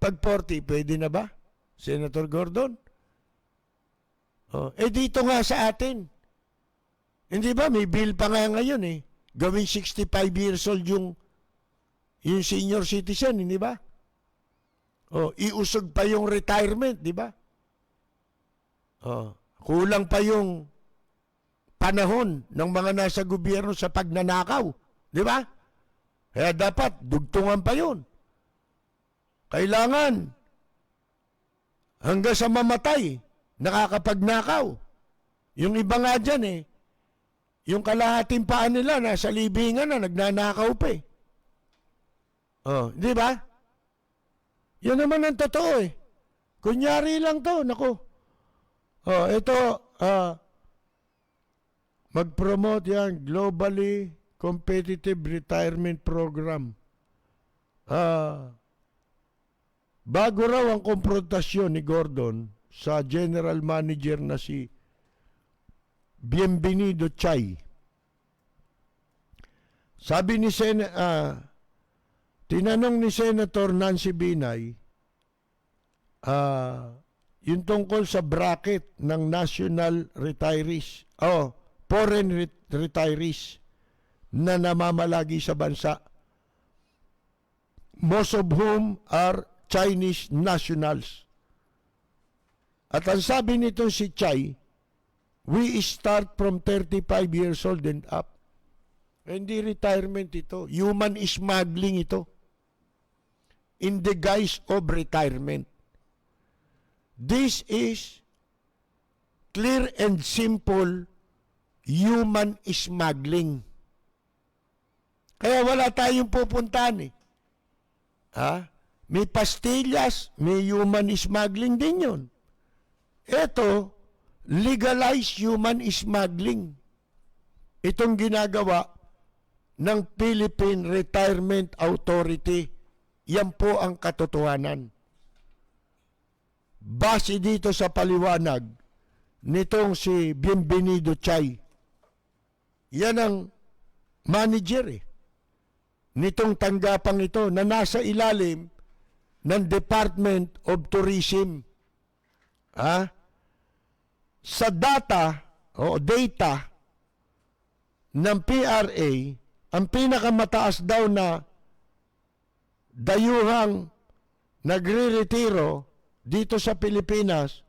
Pag 40, pwede na ba? Senator Gordon? Dito nga sa atin. Hindi ba? May bill pa nga ngayon Gawin 65 years old yung senior citizen, hindi ba? Iusog pa yung retirement, di ba? Kulang pa yung panahon ng mga nasa gobyerno sa pagnanakaw, di ba? Kaya dapat dugtungan pa yun. Kailangan hanggang sa mamatay, nakakapagnakaw. Yung iba nga dyan yung kalahating paan nila nasa libingan na nagnanakaw pa di ba? Yan naman ang totoo Kunyari lang to, nako. Ito, mag-promote yan globally Competitive Retirement Program. Bago raw ang konfrontasyon ni Gordon sa general manager na si Bienvenido Chay. Sabi ni tinanong ni Senator Nancy Binay yung tungkol sa bracket ng national retirees, foreign retirees na namamalagi sa bansa. Most of whom are Chinese nationals. At ang sabi nito si Chay, we start from 35 years old and up. Hindi retirement ito. Human smuggling ito. In the guise of retirement. This is clear and simple human smuggling. Kaya wala tayong pupuntahan eh. May pastillas, may human smuggling din yun. Ito, legalized human smuggling. Itong ginagawa ng Philippine Retirement Authority. Yan po ang katotohanan. Base dito sa paliwanag nitong si Bienvenido Chay. Yan ang manager nitong tanggapang ito na nasa ilalim ng Department of Tourism. Sa data ng PRA, ang pinakamataas daw na dayuhang nagre-retiro dito sa Pilipinas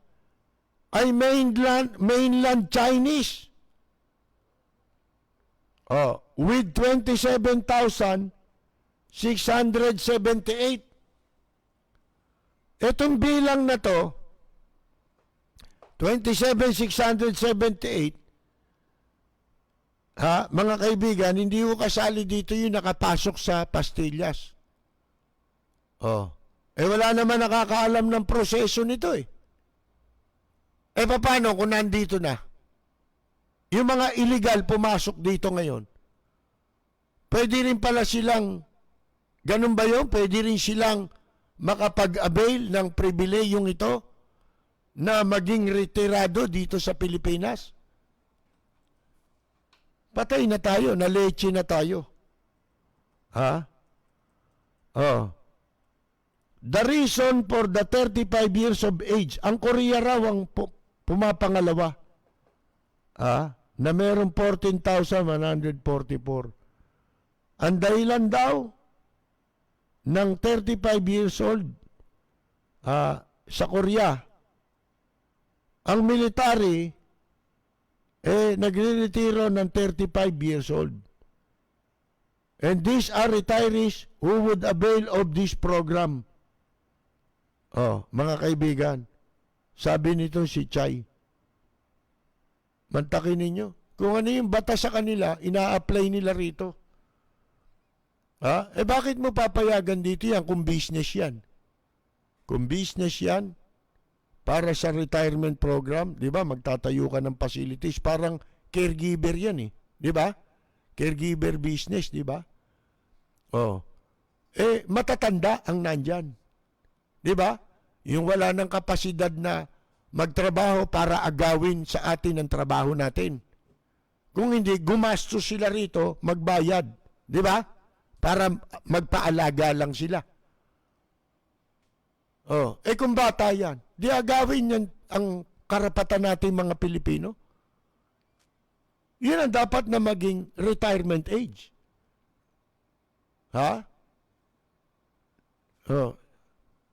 ay mainland Chinese. With 27,678. Itong bilang na to, 27,678, mga kaibigan, hindi ko kasali dito yung nakapasok sa pastillas. Wala naman nakakaalam ng proseso nito paano kung nandito na? Yung mga illegal pumasok dito ngayon, pwede rin pala silang, ganun ba yun? Pwede rin silang makapag-avail ng pribilehiyong ito na maging retirado dito sa Pilipinas? Patay na tayo, naleche na tayo. The reason for the 35 years of age, ang Korea raw ang pumapangalawa. Na merong 14,144. Ang dahilan daw ng 35 years old sa Korea, ang military nagre-retiro ng 35 years old. And these are retirees who would avail of this program. Mga kaibigan, sabi nito si Chay, mantakin ninyo. Kung ano yung batas sa kanila, ina-apply nila rito. Bakit mo papayagan dito yan kung business yan? Kung business yan, para sa retirement program, di ba, magtatayo ka ng facilities, parang caregiver yan di ba? Caregiver business, di ba? Matatanda ang nandyan. Di ba? Yung wala ng kapasidad na magtrabaho para agawin sa atin ang trabaho natin. Kung hindi, gumastos sila rito, magbayad. Di ba? Para magpaalaga lang sila. Kung bata yan, di agawin yan ang karapatan natin mga Pilipino. Yan ang dapat na maging retirement age.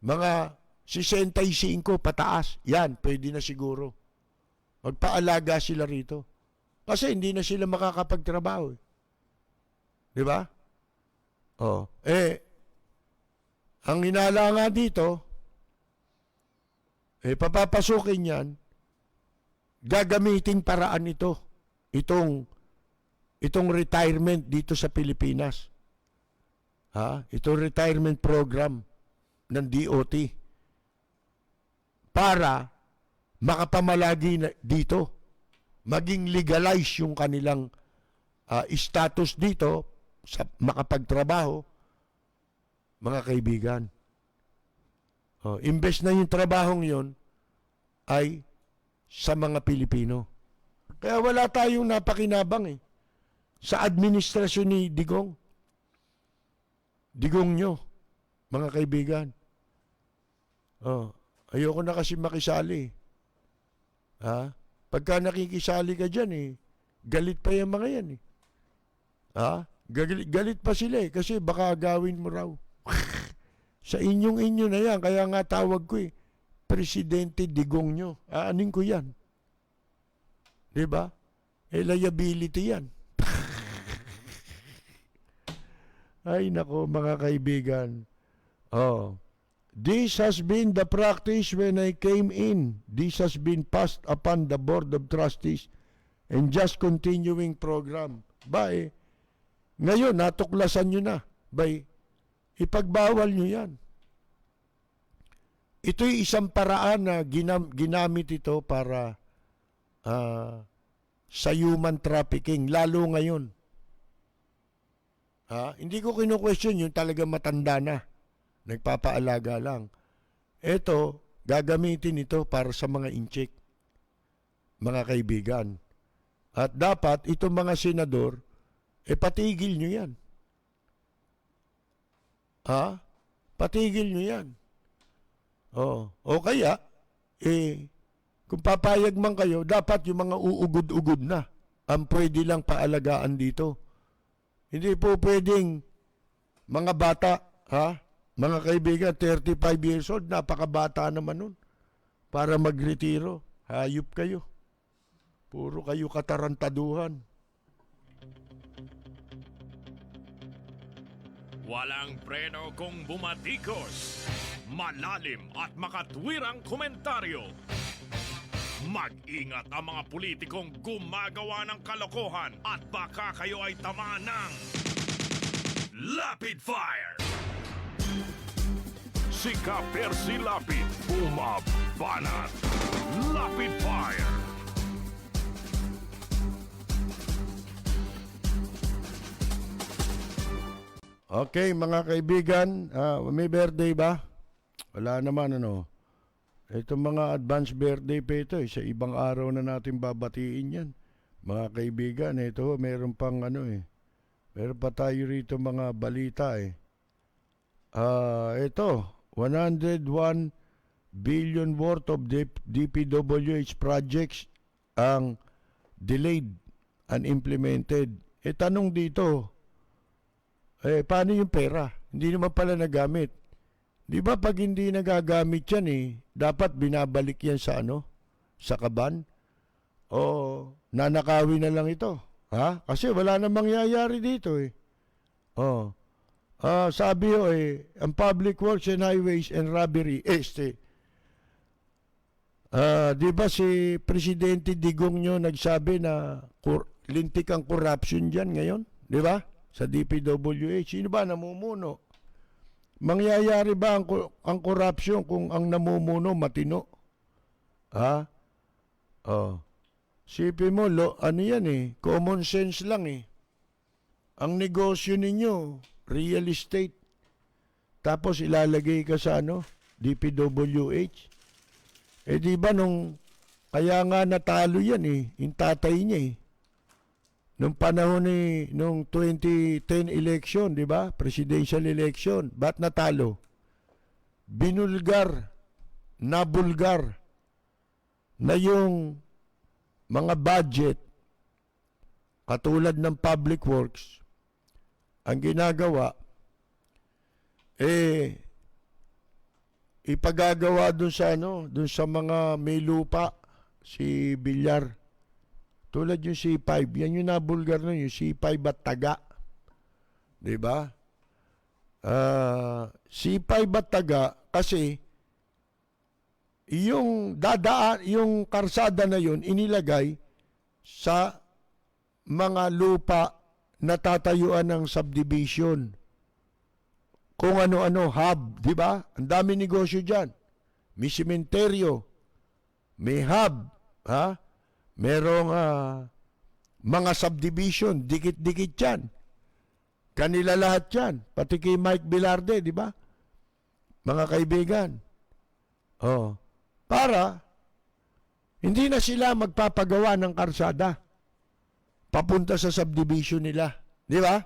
Mga 65 pataas, yan, pwede na siguro. Magpaalaga sila rito. Kasi hindi na sila makakapagtrabaho. Di ba? Ang hinala nga dito, papapasukin yan, gagamitin paraan itong retirement dito sa Pilipinas. Itong retirement program ng DOT para makapamalagi dito, maging legalize yung kanilang status dito sa makapagtrabaho, mga kaibigan. Imbes na yung trabahong yon ay sa mga Pilipino. Kaya wala tayong napakinabang sa administrasyon ni Digong. Digong nyo, mga kaibigan. Ayoko na kasi makisali. Pagka nakikisali ka dyan, galit pa yung mga yan. Galit pa sila kasi baka gawin mo raw. Sa inyo na yan, kaya nga tawag ko Presidente Digong nyo. Aanin ko yan. Diba? Liability yan. Ay nako mga kaibigan. This has been the practice when I came in. This has been passed upon the Board of Trustees and just continuing program. Ngayon, natuklasan nyo na. Ipagbawal nyo yan. Ito'y isang paraan na ginamit ito para sa human trafficking, lalo ngayon. Hindi ko kinu-question yung talaga matanda na. Nagpapaalaga lang. Ito, gagamitin ito para sa mga incheck, mga kaibigan. At dapat, itong mga senador, patigil nyo yan. Patigil nyo yan. O kaya, kung papayag man kayo, dapat yung mga uugod-ugod na ang pwede lang paalagaan dito. Hindi po pwedeng mga bata, mga kaibigan, 35 years old, napakabata naman nun. Para magretiro, hayop kayo. Puro kayo katarantaduhan. Walang preno kung bumatikos. Malalim at makatwirang komentaryo. Mag-ingat ang mga politikong gumagawa ng kalokohan at baka kayo ay tamaan ng Lapid Fire. Si Ka-Percy Lapid, bumabanat. Lapid Fire. Okay, mga kaibigan, may birthday ba? Wala naman, Itong mga advance birthday pa ito, sa ibang araw na natin babatiin yan. Mga kaibigan, ito, meron pang meron pa tayo rito mga balita Ito, 101 billion worth of DPWH projects ang delayed, unimplemented. Tanong dito, paano yung pera? Hindi naman pala nagamit. Di ba pag hindi nagagamit yan dapat binabalik yan sa sa kaban? O nanakawin na lang ito. Kasi wala namang mangyayari dito sabi ang Public Works and Highways and Robbery, di ba si Presidente Digong nyo nagsabi na lintik ang corruption dyan ngayon? Di ba? Sa DPWH. Sino ba namumuno? Mangyayari ba ang corruption kung ang namumuno matino? Sipin mo, yan common sense lang Ang negosyo ninyo, real estate. Tapos ilalagay ka sa DPWH. Di ba kaya nga natalo yan yung tatay niya Nung panahon nung 2010 election, di ba? Presidential election. Ba't natalo? Nabulgar na yung mga budget katulad ng public works ang ginagawa ipagagawa dun sa mga may lupa si Villar. Tulad yung C5, yan yung nabulgar na yung C5 at taga. Diba? C5 at taga kasi yung karsada na yun inilagay sa mga lupa na tatayuan ng subdivision. Kung ano-ano, hub, di ba? Ang dami negosyo dyan. May sementeryo, may hub, merong mga subdivision, dikit-dikit yan. Kanila lahat yan. Pati kay Mike Bilarde, di ba? Mga kaibigan. Oh. Para hindi na sila magpapagawa ng karsada papunta sa subdivision nila. Di ba?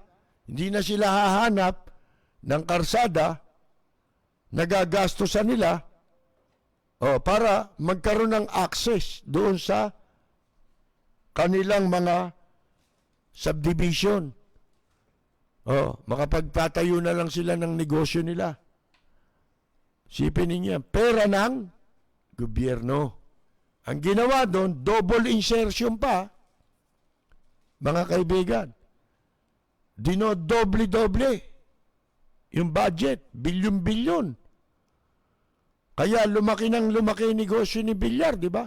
Hindi na sila hahanap ng karsada na gagastusan nila para magkaroon ng access doon sa kanilang mga subdivision. Makapagpatayo na lang sila ng negosyo nila. Sipin ninyo, pera ng gobyerno. Ang ginawa doon, double insertion pa. Mga kaibigan, dinodoble-doble yung budget, bilyon-bilyon. Kaya lumaki ng lumaki yung negosyo ni Villar, di ba?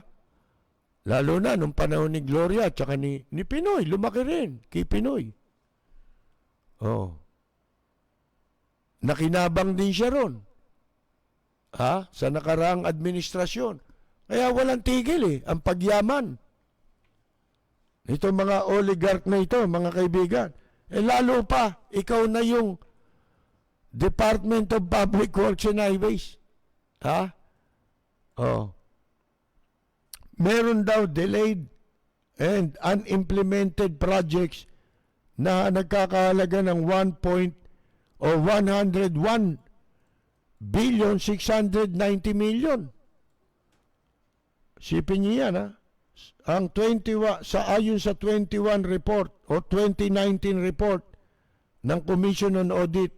Lalo na nung panahon ni Gloria at saka ni Pinoy, lumaki rin kay Pinoy. Nakinabang din siya ron. Sa nakaraang administrasyon. Kaya walang tigil ang pagyaman. Ito mga oligarch na ito, mga kaibigan. Lalo pa, ikaw na yung Department of Public Works and Highways. Meron daw delayed and unimplemented projects na nagkakahalaga ng 101,690,000,000. Sipin niyo yan, Ang 21, ayon sa 21 report o 2019 report ng Commission on Audit,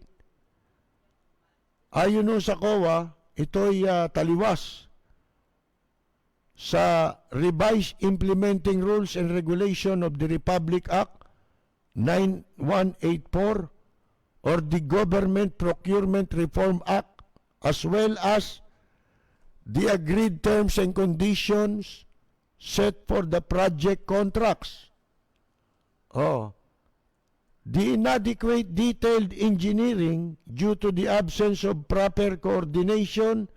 ayon sa COA, ito'y taliwas sa Revised Implementing Rules and Regulation of the Republic Act 9184 or the Government Procurement Reform Act, as well as the agreed terms and conditions set for the project contracts. The inadequate detailed engineering due to the absence of proper coordination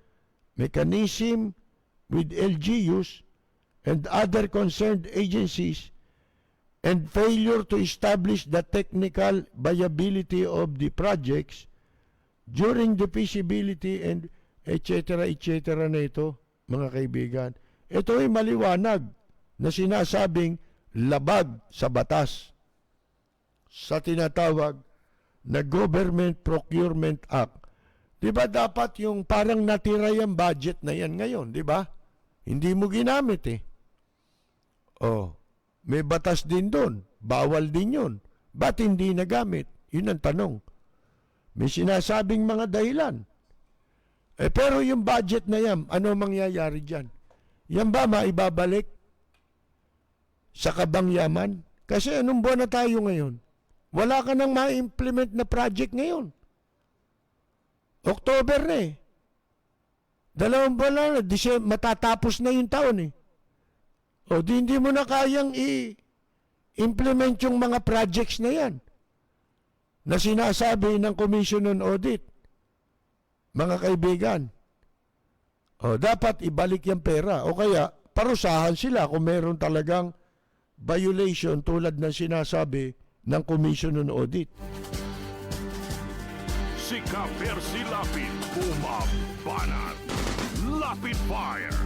mechanism with LGUs and other concerned agencies and failure to establish the technical viability of the projects during the feasibility and etc. na ito, mga kaibigan. Ito ay maliwanag na sinasabing labag sa batas sa tinatawag na Government Procurement Act. Di ba dapat yung parang natira yung budget na yan ngayon, di ba? Hindi mo ginamit may batas din doon. Bawal din yun. Ba't hindi nagamit? Yun ang tanong. May sinasabing mga dahilan. Pero yung budget na yan, ano mangyayari dyan? Yan ba maibabalik sa kabangyaman? Kasi anong buwan na tayo ngayon? Wala ka nang ma-implement na project ngayon. October na 2 buwan lang, matatapos na yung taon hindi mo na kayang i-implement yung mga projects na yan na sinasabi ng Commission on Audit. Mga kaibigan, dapat ibalik yung pera o kaya parusahan sila kung meron talagang violation tulad ng sinasabi ng Commission on Audit. Si Ka Percy Lapid, bumabanat. Lapid Fire.